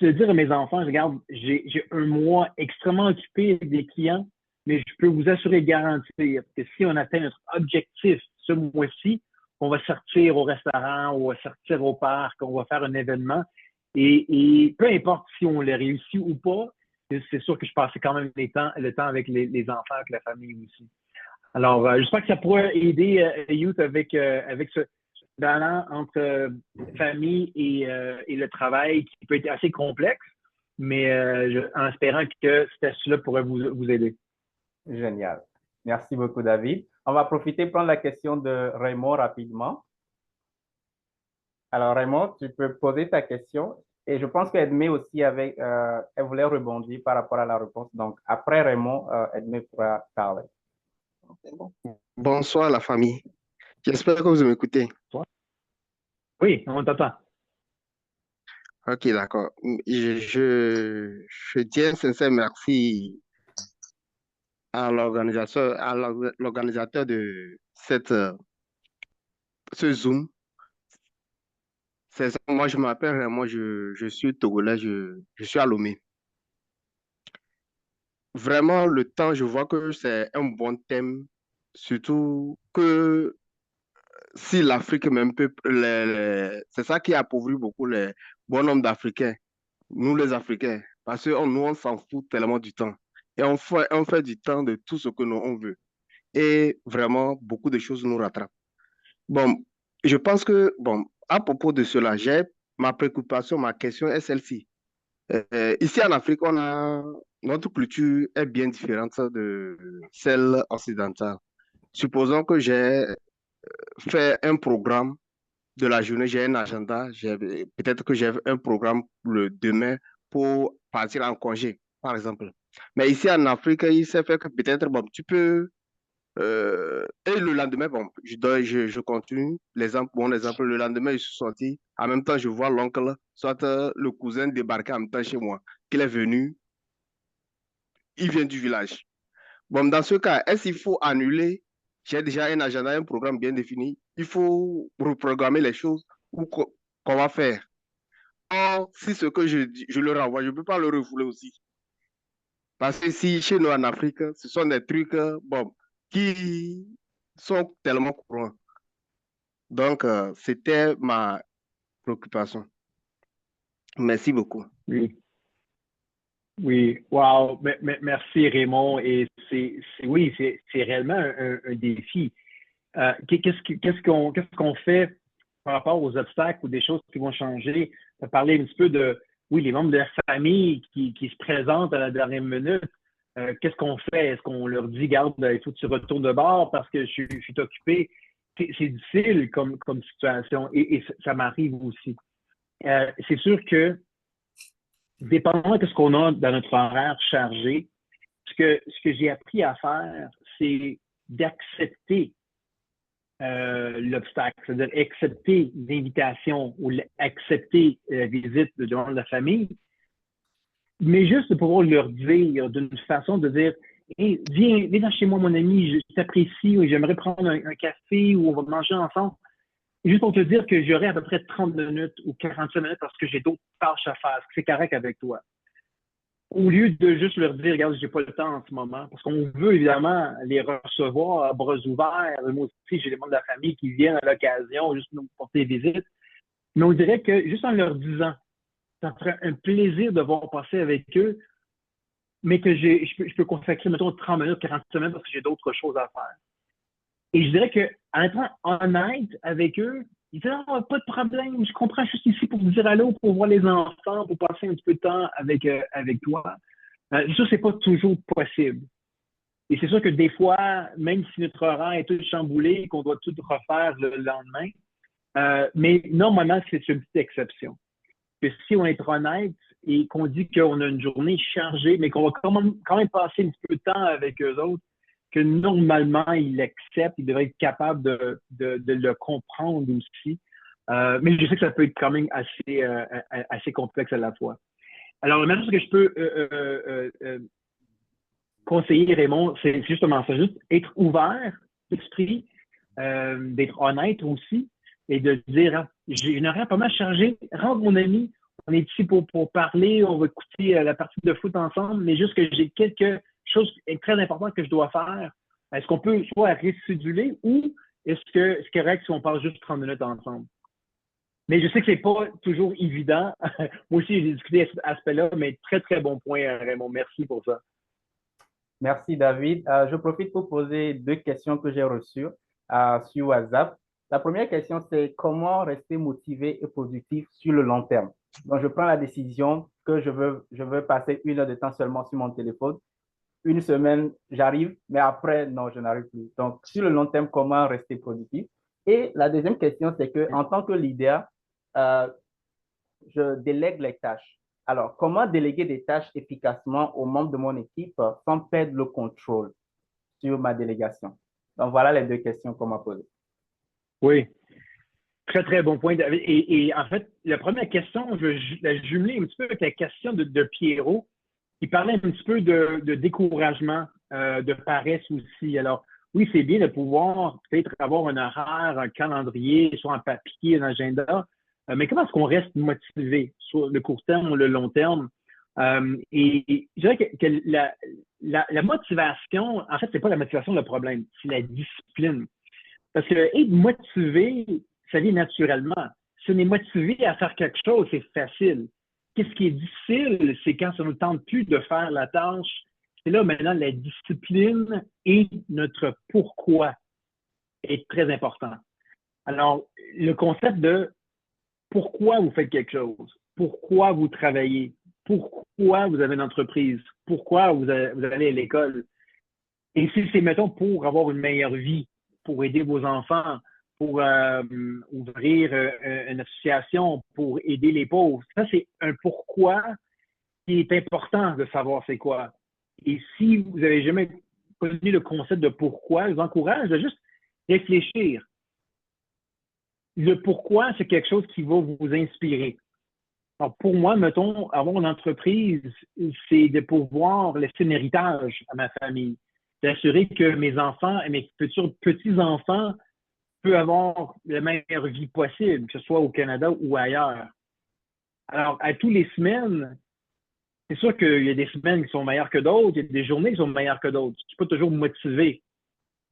Je veux dire à mes enfants, regarde, j'ai un mois extrêmement occupé avec des clients, mais je peux vous assurer et garantir que si on atteint notre objectif ce mois-ci, on va sortir au restaurant, on va sortir au parc, on va faire un événement. Et peu importe si on l'a réussi ou pas, c'est sûr que je passais quand même le temps avec les enfants, avec la famille aussi. Alors, j'espère que ça pourrait aider Youth avec ce balance entre famille et le travail qui peut être assez complexe, mais en espérant que cette astuce-là pourrait vous aider. Génial. Merci beaucoup, David. On va profiter prendre la question de Raymond rapidement. Alors, Raymond, tu peux poser ta question. Et je pense qu'Edmé aussi elle voulait rebondir par rapport à la réponse. Donc, après Raymond, Edmé pourra parler. Bon. Bonsoir la famille. J'espère que vous m'écoutez. Oui, on t'entend. Ok, d'accord. Je dis un sincère merci à l'organisateur de ce Zoom. Moi, je m'appelle Raymond, je suis togolais, je suis à Lomé. Vraiment, le temps, je vois que c'est un bon thème, surtout que si l'Afrique même peut, c'est ça qui appauvrit beaucoup les bon nombre d'Africains, nous les Africains, parce que nous, on s'en fout tellement du temps. Et on fait du temps de tout ce que nous, on veut. Et vraiment, beaucoup de choses nous rattrapent. Bon, je pense que, bon, à propos de cela, ma préoccupation, ma question est celle-ci. Ici en Afrique, notre culture est bien différente de celle occidentale. Supposons que j'ai fait un programme de la journée, j'ai un agenda, peut-être que j'ai un programme le demain pour partir en congé, par exemple. Mais ici en Afrique, il s'est fait que peut-être, bon, tu peux et le lendemain, bon, je continue l'exemple, bon exemple, le lendemain, je suis sorti. En même temps, je vois l'oncle, soit le cousin débarquer en même temps chez moi, qu'il est venu, il vient du village. Bon, dans ce cas, est-ce qu'il faut annuler? J'ai déjà un agenda, un programme bien défini. Il faut reprogrammer les choses ou qu'on va faire. Or, si ce que je le renvoie, je ne peux pas le refouler aussi. Parce que si chez nous en Afrique, ce sont des trucs, bon, qui sont tellement courants. Donc, c'était ma préoccupation. Merci beaucoup. Oui. Oui, wow, merci Raymond. Et oui, c'est réellement un défi. Qu'est-ce qu'on fait par rapport aux obstacles ou des choses qui vont changer? Tu as parlé un petit peu de, oui, les membres de la famille qui se présentent à la dernière minute. Qu'est-ce qu'on fait? Est-ce qu'on leur dit, garde, il faut que tu retournes de bord parce que je suis occupé? C'est difficile comme situation et ça m'arrive aussi. C'est sûr que, dépendamment de ce qu'on a dans notre horaire chargé, ce que j'ai appris à faire, c'est d'accepter l'obstacle, c'est-à-dire accepter l'invitation ou accepter la visite de membres de la famille, mais juste de pouvoir leur dire d'une façon de dire hey, viens chez moi, mon ami, je t'apprécie, ou j'aimerais prendre un café ou on va manger ensemble. Juste pour te dire que j'aurai à peu près 30 minutes ou 45 minutes parce que j'ai d'autres tâches à faire. C'est correct avec toi. Au lieu de juste leur dire, regarde, j'ai pas le temps en ce moment, parce qu'on veut évidemment les recevoir à bras ouverts. Moi aussi, j'ai des membres de la famille qui viennent à l'occasion juste nous porter visite. Mais on dirait que juste en leur disant, ça me ferait un plaisir de voir passer avec eux, mais que je peux consacrer, mettons, 30 minutes, 40 minutes parce que j'ai d'autres choses à faire. Et je dirais qu'en étant honnête avec eux, ils disent ah, pas de problème, je comprends, je suis ici pour vous dire allô, pour voir les enfants, pour passer un petit peu de temps avec toi. Ça, c'est pas toujours possible. Et c'est sûr que des fois, même si notre horaire est tout chamboulé, qu'on doit tout refaire le lendemain, mais normalement, c'est une petite exception. Que si on est honnête et qu'on dit qu'on a une journée chargée, mais qu'on va quand même passer un petit peu de temps avec eux autres, que normalement, ils l'acceptent, ils devraient être capables de le comprendre aussi. Mais je sais que ça peut être quand même assez complexe à la fois. Alors, la même chose que je peux conseiller, Raymond, c'est justement ça, juste être ouvert d'esprit, d'être honnête aussi, et de dire, ah, j'ai une horaire pas mal chargée, rentre mon ami, on est ici pour parler, on va écouter la partie de foot ensemble, mais juste que j'ai quelque chose très importante que je dois faire. Est-ce qu'on peut soit réciduler ou est-ce que c'est correct si on parle juste 30 minutes ensemble? Mais je sais que c'est pas toujours évident. Moi aussi, j'ai discuté cet aspect-là, mais très, très bon point, Raymond. Merci pour ça. Merci, David. Je profite pour poser deux questions que j'ai reçues sur WhatsApp. La première question, c'est comment rester motivé et positif sur le long terme. Donc, je prends la décision que je veux passer 1 heure de temps seulement sur mon téléphone. Une semaine, j'arrive, mais après, non, je n'arrive plus. Donc, sur le long terme, comment rester positif? Et la deuxième question, c'est que en tant que leader, euh, je délègue les tâches. Alors, comment déléguer des tâches efficacement aux membres de mon équipe sans perdre le contrôle sur ma délégation? Donc, voilà les deux questions qu'on m'a posées. Oui, très, très bon point, David. Et en fait, la première question, je vais la jumeler un petit peu avec la question de Pierrot, qui parlait un petit peu de découragement, de paresse aussi. Alors, oui, c'est bien de pouvoir peut-être avoir un horaire, un calendrier, soit un papier, un agenda, mais comment est-ce qu'on reste motivé sur le court terme ou le long terme? Et je dirais que la motivation, en fait, c'est pas la motivation le problème, c'est la discipline. Parce que être motivé, ça vient naturellement. Si on est motivé à faire quelque chose, c'est facile. Qu'est-ce qui est difficile, c'est quand ça ne nous tente plus de faire la tâche. C'est là maintenant la discipline et notre pourquoi est très important. Alors, le concept de pourquoi vous faites quelque chose, pourquoi vous travaillez, pourquoi vous avez une entreprise, pourquoi vous allez à l'école. Et si c'est, mettons, pour avoir une meilleure vie, pour aider vos enfants, pour ouvrir une association, pour aider les pauvres, ça, c'est un pourquoi qui est important de savoir c'est quoi. Et si vous n'avez jamais connu le concept de pourquoi, je vous encourage à juste réfléchir. Le pourquoi, c'est quelque chose qui va vous inspirer. Alors, pour moi, mettons, avoir une entreprise, c'est de pouvoir laisser un héritage à ma famille, d'assurer que mes enfants et mes futurs petits-enfants peuvent avoir la meilleure vie possible, que ce soit au Canada ou ailleurs. Alors, à tous les semaines, c'est sûr qu'il y a des semaines qui sont meilleures que d'autres, il y a des journées qui sont meilleures que d'autres. Je ne suis pas toujours motivé.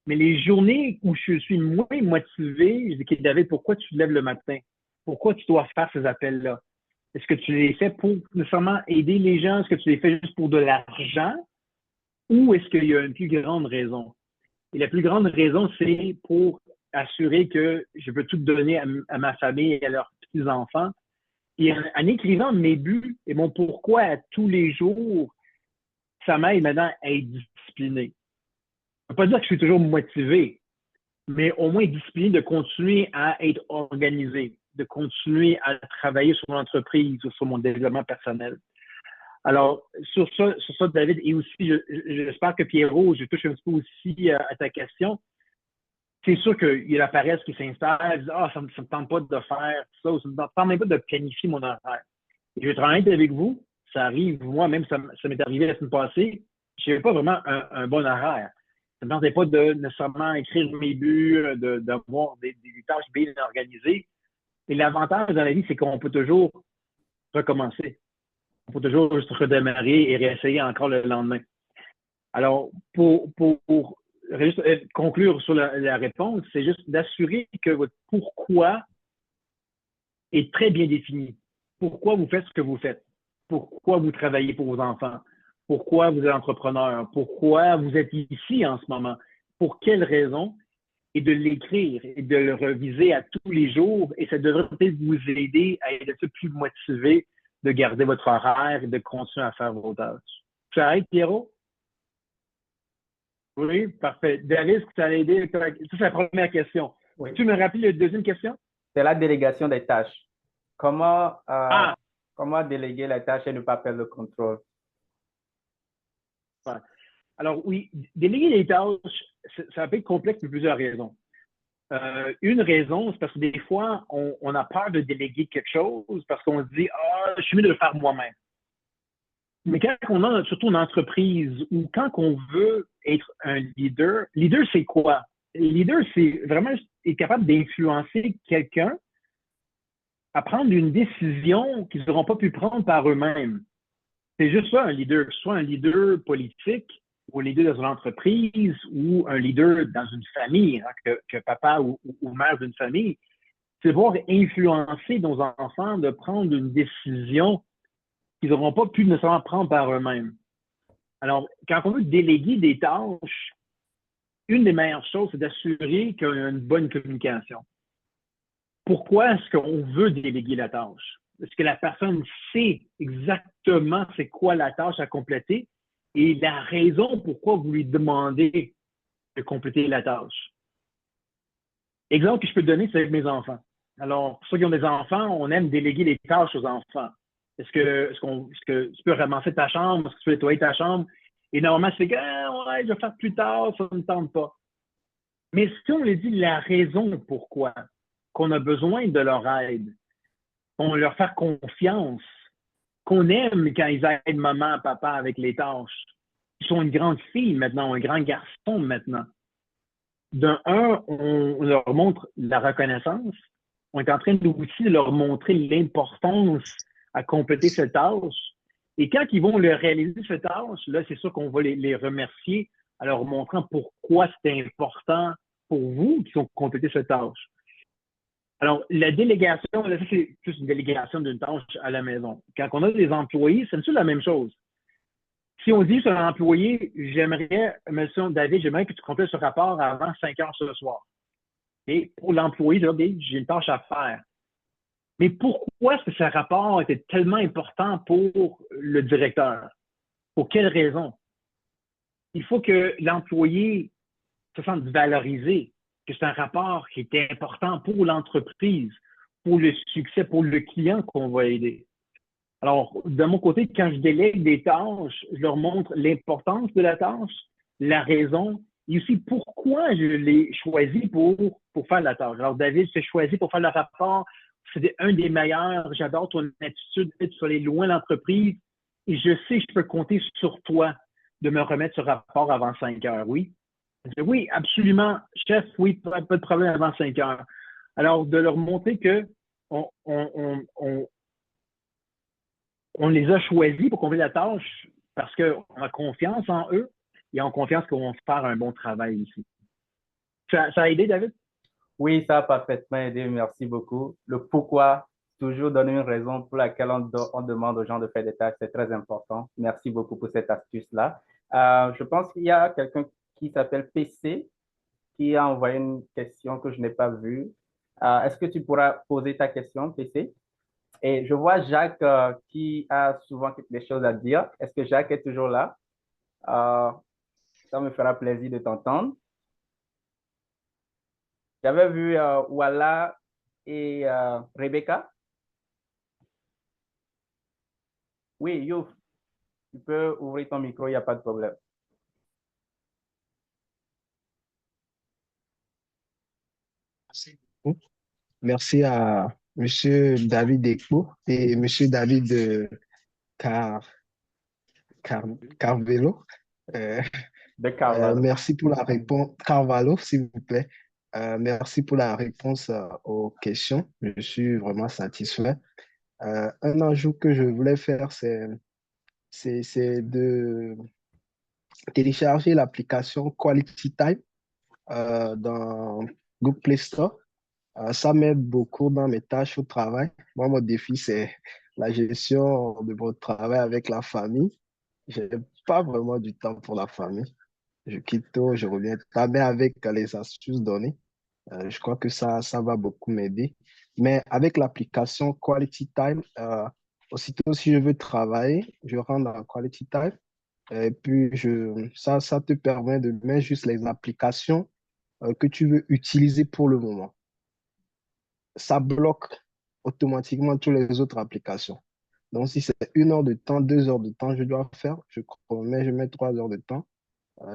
Mais les journées où je suis moins motivé, je dis, David, pourquoi tu te lèves le matin? Pourquoi tu dois faire ces appels-là? Est-ce que tu les fais pour nécessairement aider les gens? Est-ce que tu les fais juste pour de l'argent? Ou est-ce qu'il y a une plus grande raison? Et la plus grande raison, c'est pour assurer que je peux tout donner à ma famille et à leurs petits-enfants. Et en écrivant mes buts et mon pourquoi à tous les jours, ça m'aide maintenant à être discipliné. Ça ne veut pas dire que je suis toujours motivé, mais au moins discipliné de continuer à être organisé, de continuer à travailler sur mon entreprise ou sur mon développement personnel. Alors, sur ça, David, et aussi, j'espère que Pierrot, je touche un petit peu aussi à ta question. C'est sûr qu'il y a la paresse qui s'installe, ça ne me tente pas de faire ça, ça ne me tente même pas de planifier mon horaire. Et je vais être honnête avec vous, ça arrive, moi-même, ça m'est arrivé la semaine passée, je n'avais pas vraiment un bon horaire. Ça ne me tentait pas de nécessairement écrire mes buts, d'avoir des tâches bien organisées. Et l'avantage dans la vie, c'est qu'on peut toujours recommencer. On peut toujours juste redémarrer et réessayer encore le lendemain. Alors, pour juste conclure sur la réponse, c'est juste d'assurer que votre pourquoi est très bien défini. Pourquoi vous faites ce que vous faites? Pourquoi vous travaillez pour vos enfants? Pourquoi vous êtes entrepreneur? Pourquoi vous êtes ici en ce moment? Pour quelles raisons? Et de l'écrire et de le reviser à tous les jours. Et ça devrait peut-être vous aider à être plus motivé de garder votre horaire et de continuer à faire vos tâches. Ça aide, Pierrot? Oui, parfait. David, est-ce que ça a aidé? Ça, c'est la première question. Oui. Tu me rappelles la deuxième question? C'est la délégation des tâches. Comment déléguer les tâches et ne pas perdre le contrôle? Ouais. Alors oui, déléguer les tâches, ça peut être complexe pour plusieurs raisons. Une raison, c'est parce que des fois, on a peur de déléguer quelque chose parce qu'on se dit « Ah, je suis mieux de le faire moi-même ». Mais quand on a surtout une entreprise ou quand on veut être un leader c'est quoi? Leader, c'est vraiment être capable d'influencer quelqu'un à prendre une décision qu'ils n'auront pas pu prendre par eux-mêmes. C'est juste ça, un leader, que ce soit un leader politique ou un leader dans une entreprise ou un leader dans une famille, hein, que papa ou mère d'une famille, c'est pouvoir influencer nos enfants de prendre une décision qu'ils n'auront pas pu nécessairement prendre par eux-mêmes. Alors, quand on veut déléguer des tâches, une des meilleures choses, c'est d'assurer qu'il y a une bonne communication. Pourquoi est-ce qu'on veut déléguer la tâche? Est-ce que la personne sait exactement c'est quoi la tâche à compléter et la raison pourquoi vous lui demandez de compléter la tâche? Exemple que je peux te donner, c'est avec mes enfants. Alors, pour ceux qui ont des enfants, on aime déléguer les tâches aux enfants. Est-ce que tu peux ramasser ta chambre? Est-ce que tu peux nettoyer ta chambre? Et normalement, c'est que ouais, je vais faire plus tard, ça ne me tente pas. Mais si on lui dit la raison pourquoi, qu'on a besoin de leur aide, qu'on leur fait confiance, qu'on aime quand ils aident maman, papa avec les tâches. Ils sont une grande fille maintenant, un grand garçon maintenant. D'un un, on leur montre la reconnaissance. On est en train aussi de leur montrer l'importance à compléter cette tâche. Et quand ils vont le réaliser, cette tâche, là, c'est sûr qu'on va les remercier en leur montrant pourquoi c'est important pour vous qui sont compléter cette tâche. Alors, la délégation, là, ça, c'est plus une délégation d'une tâche à la maison. Quand on a des employés, c'est la même chose. Si on dit sur un employé, j'aimerais, monsieur David, j'aimerais que tu complètes ce rapport avant 5 heures ce soir. Et pour l'employé, j'ai une tâche à faire. Mais pourquoi est-ce que ce rapport était tellement important pour le directeur? Pour quelle raison? Il faut que l'employé se sente valorisé, que c'est un rapport qui est important pour l'entreprise, pour le succès, pour le client qu'on va aider. Alors, de mon côté, quand je délègue des tâches, je leur montre l'importance de la tâche, la raison et aussi pourquoi je l'ai choisi pour faire la tâche. Alors, David, je t'ai choisi pour faire le rapport. C'était un des meilleurs. J'adore ton attitude. Tu vas aller loin l'entreprise et je sais que je peux compter sur toi de me remettre ce rapport avant 5 heures. Oui? Je dis, oui, absolument, chef, oui, pas de problème avant 5 heures. Alors, de leur montrer que on les a choisis pour compléter la tâche parce qu'on a confiance en eux et on a confiance qu'ils vont faire un bon travail ici. Ça a aidé, David? Oui, ça a parfaitement aidé. Merci beaucoup. Le pourquoi, toujours donner une raison pour laquelle on demande aux gens de faire des tâches, c'est très important. Merci beaucoup pour cette astuce-là. Je pense qu'il y a quelqu'un qui s'appelle PC qui a envoyé une question que je n'ai pas vue. Est-ce que tu pourras poser ta question, PC? Et je vois Jacques qui a souvent des choses à dire. Est-ce que Jacques est toujours là? Euh, Ça me fera plaisir de t'entendre. J'avais vu Walla et Rebecca. Oui, Youf, tu peux ouvrir ton micro, il n'y a pas de problème. Merci beaucoup. Merci à M. David Ekpo et M. David Car, Car, Carvelo. De Carvalho. Merci pour la réponse. Carvalho, s'il vous plaît. Merci pour la réponse aux questions. Je suis vraiment satisfait. Un ajout que je voulais faire, c'est de télécharger l'application Quality Time dans Google Play Store. Ça m'aide beaucoup dans mes tâches au travail. Moi, mon défi, c'est la gestion de mon travail avec la famille. Je n'ai pas vraiment du temps pour la famille. Je quitte tôt, je reviens tard, mais avec les astuces données, je crois que ça va beaucoup m'aider. Mais avec l'application Quality Time, aussitôt si je veux travailler, je rentre dans Quality Time et puis ça te permet de mettre juste les applications que tu veux utiliser pour le moment. Ça bloque automatiquement toutes les autres applications. Donc, si c'est 1 heure de temps, 2 heures de temps, je dois faire, je mets 3 heures de temps.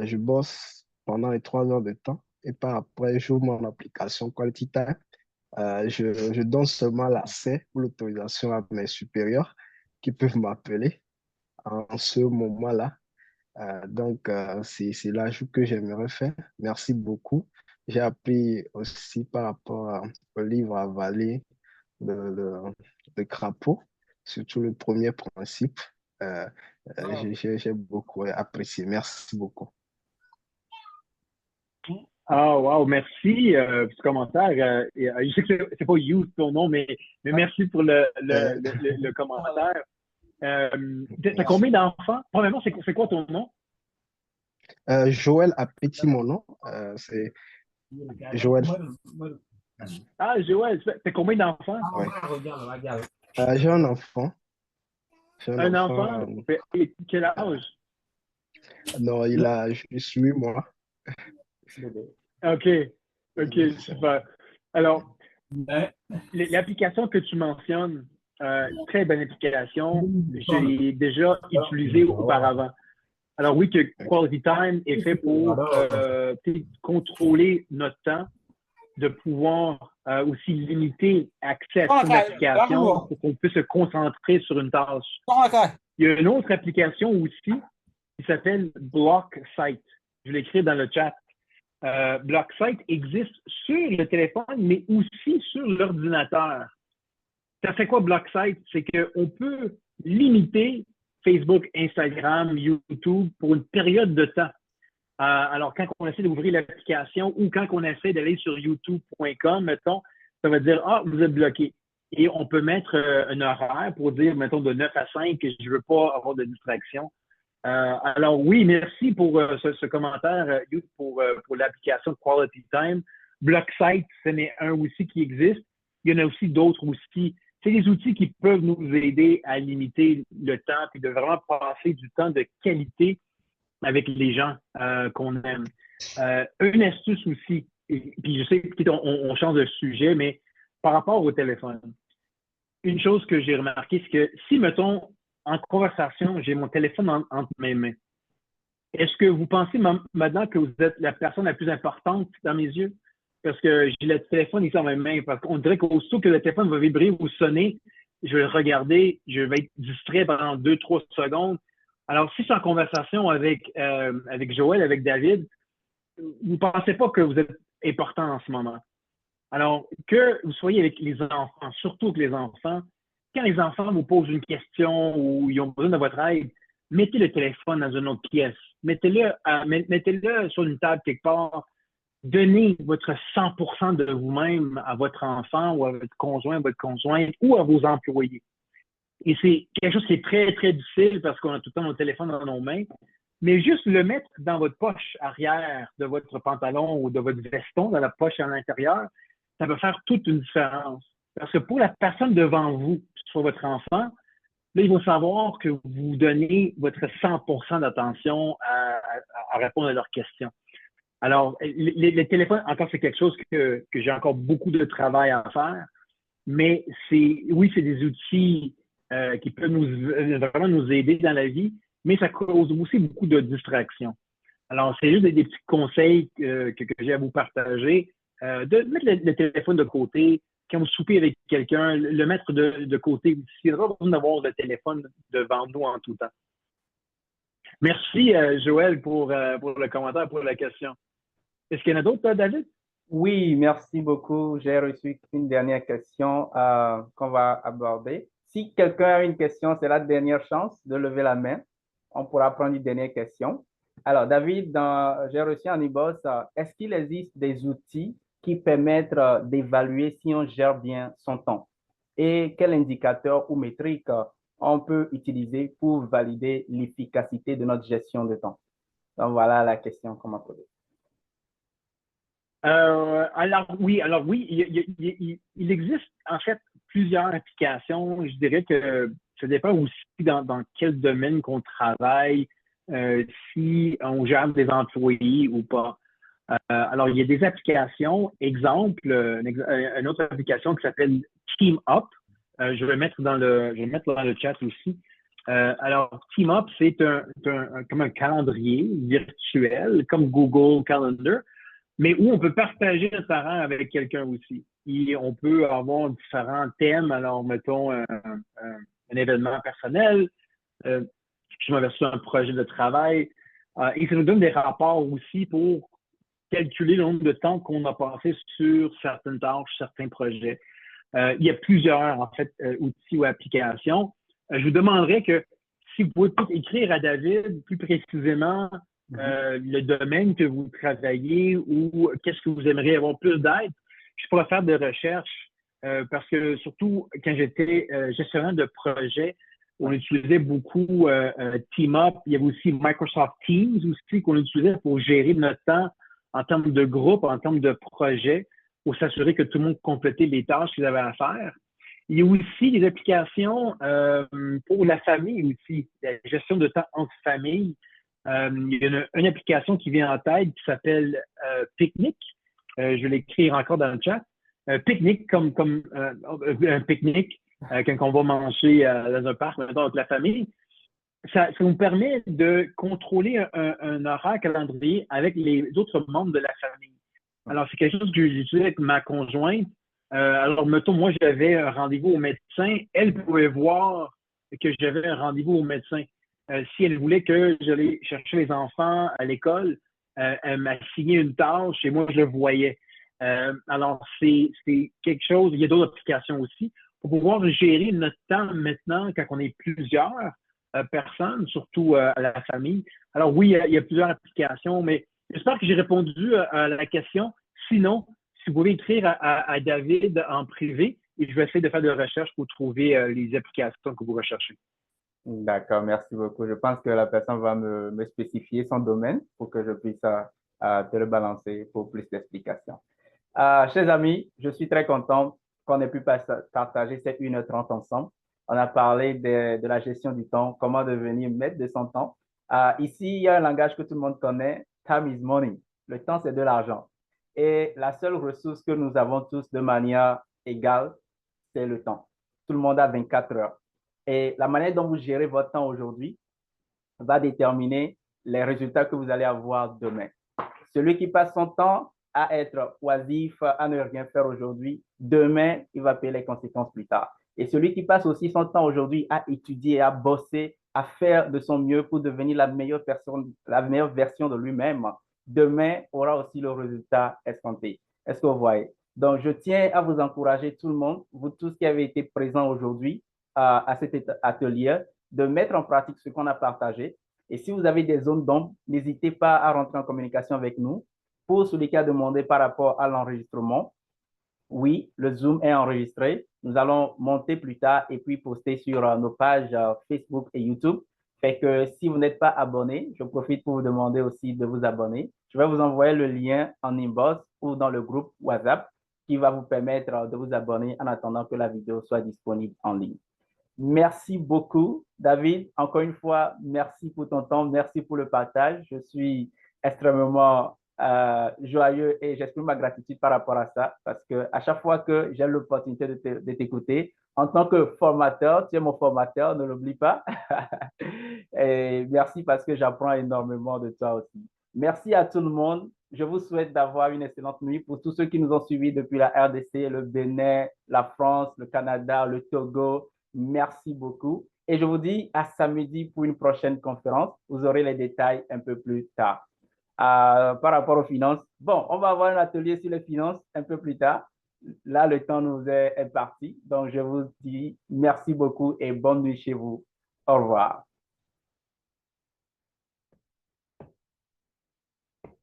Je bosse pendant les 3 heures de temps et par après, j'ouvre mon application Quality Time. Je donne seulement l'accès ou l'autorisation à mes supérieurs qui peuvent m'appeler en ce moment-là. C'est l'ajout que j'aimerais faire. Merci beaucoup. J'ai appris aussi par rapport au livre Avaler le crapaud, surtout le premier principe. J'ai beaucoup apprécié. Merci beaucoup. Ah, wow, merci pour ce commentaire. Je sais que c'est pas You ton nom, mais merci pour le commentaire. T'as combien d'enfants? Premièrement, c'est quoi ton nom? Joël Appétit, mon nom. C'est Joël. Ah, Joël, t'as combien d'enfants? Ouais. J'ai un enfant. Un enfant? Quel âge? Non, il a juste 8 mois. OK, super. Alors, l'application que tu mentionnes, très bonne application. Je l'ai déjà utilisée auparavant. Alors oui, que Quality Time est fait pour contrôler notre temps, de pouvoir aussi limiter l'accès à une application pour qu'on puisse se concentrer sur une tâche. Il y a une autre application aussi qui s'appelle BlockSite. Je l'écris dans le chat. BlockSite existe sur le téléphone, mais aussi sur l'ordinateur. Ça fait quoi BlockSite? C'est qu'on peut limiter Facebook, Instagram, YouTube pour une période de temps. Alors, quand on essaie d'ouvrir l'application ou quand on essaie d'aller sur youtube.com, mettons, ça va dire, ah, vous êtes bloqué. Et on peut mettre un horaire pour dire, mettons, de 9 à 5, que je ne veux pas avoir de distraction. Alors, oui, merci pour ce commentaire, Youth, pour l'application Quality Time. BlockSite, ce n'est un aussi qui existe. Il y en a aussi d'autres aussi. C'est des outils qui peuvent nous aider à limiter le temps et de vraiment passer du temps de qualité avec les gens qu'on aime. Une astuce aussi, et puis je sais qu'on change de sujet, mais par rapport au téléphone, une chose que j'ai remarqué, c'est que si, mettons, en conversation, j'ai mon téléphone entre mes mains, est-ce que vous pensez maintenant que vous êtes la personne la plus importante dans mes yeux? Parce que j'ai le téléphone ici dans mes mains, parce qu'on dirait qu'aussitôt que le téléphone va vibrer ou sonner, je vais le regarder, je vais être distrait pendant 2-3 secondes. Alors, si je suis en conversation avec Joël, avec David, vous ne pensez pas que vous êtes important en ce moment. Alors, que vous soyez avec les enfants, surtout avec les enfants, quand les enfants vous posent une question ou ils ont besoin de votre aide, mettez le téléphone dans une autre pièce. Mettez-le sur une table quelque part. Donnez votre 100% de vous-même à votre enfant ou à votre conjoint, votre conjointe ou à vos employés. Et c'est quelque chose qui est très, très difficile parce qu'on a tout le temps nos téléphones dans nos mains. Mais juste le mettre dans votre poche arrière de votre pantalon ou de votre veston, dans la poche à l'intérieur, ça va faire toute une différence. Parce que pour la personne devant vous, soit votre enfant, là, il va savoir que vous donnez votre 100% d'attention à répondre à leurs questions. Alors, les téléphones, encore, c'est quelque chose que j'ai encore beaucoup de travail à faire. Mais oui, c'est des outils qui peuvent vraiment nous aider dans la vie, mais ça cause aussi beaucoup de distractions. Alors, c'est juste des petits conseils que j'ai à vous partager. De mettre le téléphone de côté, quand vous soupez avec quelqu'un, le mettre de côté aussi. Il n'y a pas besoin d'avoir le téléphone devant nous en tout temps. Merci, Joël, pour le commentaire, pour la question. Est-ce qu'il y en a d'autres, David? Oui, merci beaucoup. J'ai reçu une dernière question qu'on va aborder. Si quelqu'un a une question, c'est la dernière chance de lever la main. On pourra prendre une dernière question. Alors, David, j'ai reçu en e-boss, est-ce qu'il existe des outils qui permettent d'évaluer si on gère bien son temps? Et quel indicateur ou métrique on peut utiliser pour valider l'efficacité de notre gestion de temps? Donc, voilà la question qu'on m'a posée. Alors oui, il existe en fait plusieurs applications. Je dirais que ça dépend aussi dans quel domaine qu'on travaille, si on gère des employés ou pas. Alors, il y a des applications, exemple, une autre application qui s'appelle TeamUp. Je vais mettre dans le chat aussi. Alors, TeamUp, c'est comme un calendrier virtuel, comme Google Calendar, mais où on peut partager notre parent avec quelqu'un aussi. Et on peut avoir différents thèmes. Alors, mettons un événement personnel, versus un projet de travail. Et ça nous donne des rapports aussi pour calculer le nombre de temps qu'on a passé sur certaines tâches, certains projets. Il y a plusieurs, en fait, outils ou applications. Je vous demanderais que si vous pouvez écrire à David plus précisément le domaine que vous travaillez ou qu'est-ce que vous aimeriez avoir plus d'aide, je pourrais faire des recherches parce que surtout quand j'étais gestionnaire de projet, on utilisait beaucoup TeamUp. Il y avait aussi Microsoft Teams aussi qu'on utilisait pour gérer notre temps en termes de groupe, en termes de projet, pour s'assurer que tout le monde complétait les tâches qu'ils avaient à faire. Il y a aussi des applications pour la famille aussi, la gestion de temps entre familles. Il y a une application qui vient en tête qui s'appelle Picnic. Je vais l'écrire encore dans le chat. Picnic comme un pique-nique quand on va manger dans un parc, mettons, avec la famille. Ça nous permet de contrôler un horaire calendrier avec les autres membres de la famille. Alors, c'est quelque chose que j'utilise avec ma conjointe. Alors, mettons, moi, j'avais un rendez-vous au médecin. Elle pouvait voir que j'avais un rendez-vous au médecin. Si elle voulait que j'allais chercher les enfants à l'école, elle m'a signé une tâche et moi, je le voyais. Alors, c'est quelque chose, il y a d'autres applications aussi, pour pouvoir gérer notre temps maintenant quand on est plusieurs. personnes, surtout à la famille. Alors oui, il y a plusieurs applications, mais j'espère que j'ai répondu à la question. Sinon, si vous pouvez écrire à David en privé, et je vais essayer de faire des recherches pour trouver les applications que vous recherchez. D'accord, merci beaucoup. Je pense que la personne va me spécifier son domaine pour que je puisse te le balancer pour plus d'explications. Chers amis, je suis très content qu'on ait pu partager ces 1h30 ensemble. On a parlé de la gestion du temps, comment devenir maître de son temps. Ici, il y a un langage que tout le monde connaît, time is money. Le temps, c'est de l'argent. Et la seule ressource que nous avons tous de manière égale, c'est le temps. Tout le monde a 24 heures. Et la manière dont vous gérez votre temps aujourd'hui va déterminer les résultats que vous allez avoir demain. Celui qui passe son temps à être oisif, à ne rien faire aujourd'hui, demain, il va payer les conséquences plus tard. Et celui qui passe aussi son temps aujourd'hui à étudier, à bosser, à faire de son mieux pour devenir la meilleure version de lui-même, demain aura aussi le résultat escompté. Est-ce que vous voyez? Donc, je tiens à vous encourager, tout le monde, vous tous qui avez été présents aujourd'hui à cet atelier, de mettre en pratique ce qu'on a partagé. Et si vous avez des zones d'ombre, n'hésitez pas à rentrer en communication avec nous. Pour celui qui a demandé par rapport à l'enregistrement, oui, le Zoom est enregistré. Nous allons monter plus tard et puis poster sur nos pages Facebook et YouTube. Fait que si vous n'êtes pas abonné, je profite pour vous demander aussi de vous abonner. Je vais vous envoyer le lien en inbox ou dans le groupe WhatsApp qui va vous permettre de vous abonner en attendant que la vidéo soit disponible en ligne. Merci beaucoup, David. Encore une fois, merci pour ton temps, merci pour le partage. Je suis extrêmement joyeux et j'exprime ma gratitude par rapport à ça parce que à chaque fois que j'ai l'opportunité de t'écouter, en tant que formateur, tu es mon formateur, ne l'oublie pas. Et merci parce que j'apprends énormément de toi aussi. Merci à tout le monde. Je vous souhaite d'avoir une excellente nuit pour tous ceux qui nous ont suivis depuis la RDC, le Bénin, la France, le Canada, le Togo. Merci beaucoup. Et je vous dis à samedi pour une prochaine conférence. Vous aurez les détails un peu plus tard. Par rapport aux finances, bon, on va avoir un atelier sur les finances un peu plus tard. Là, le temps nous est imparti. Donc, je vous dis merci beaucoup et bonne nuit chez vous. Au revoir.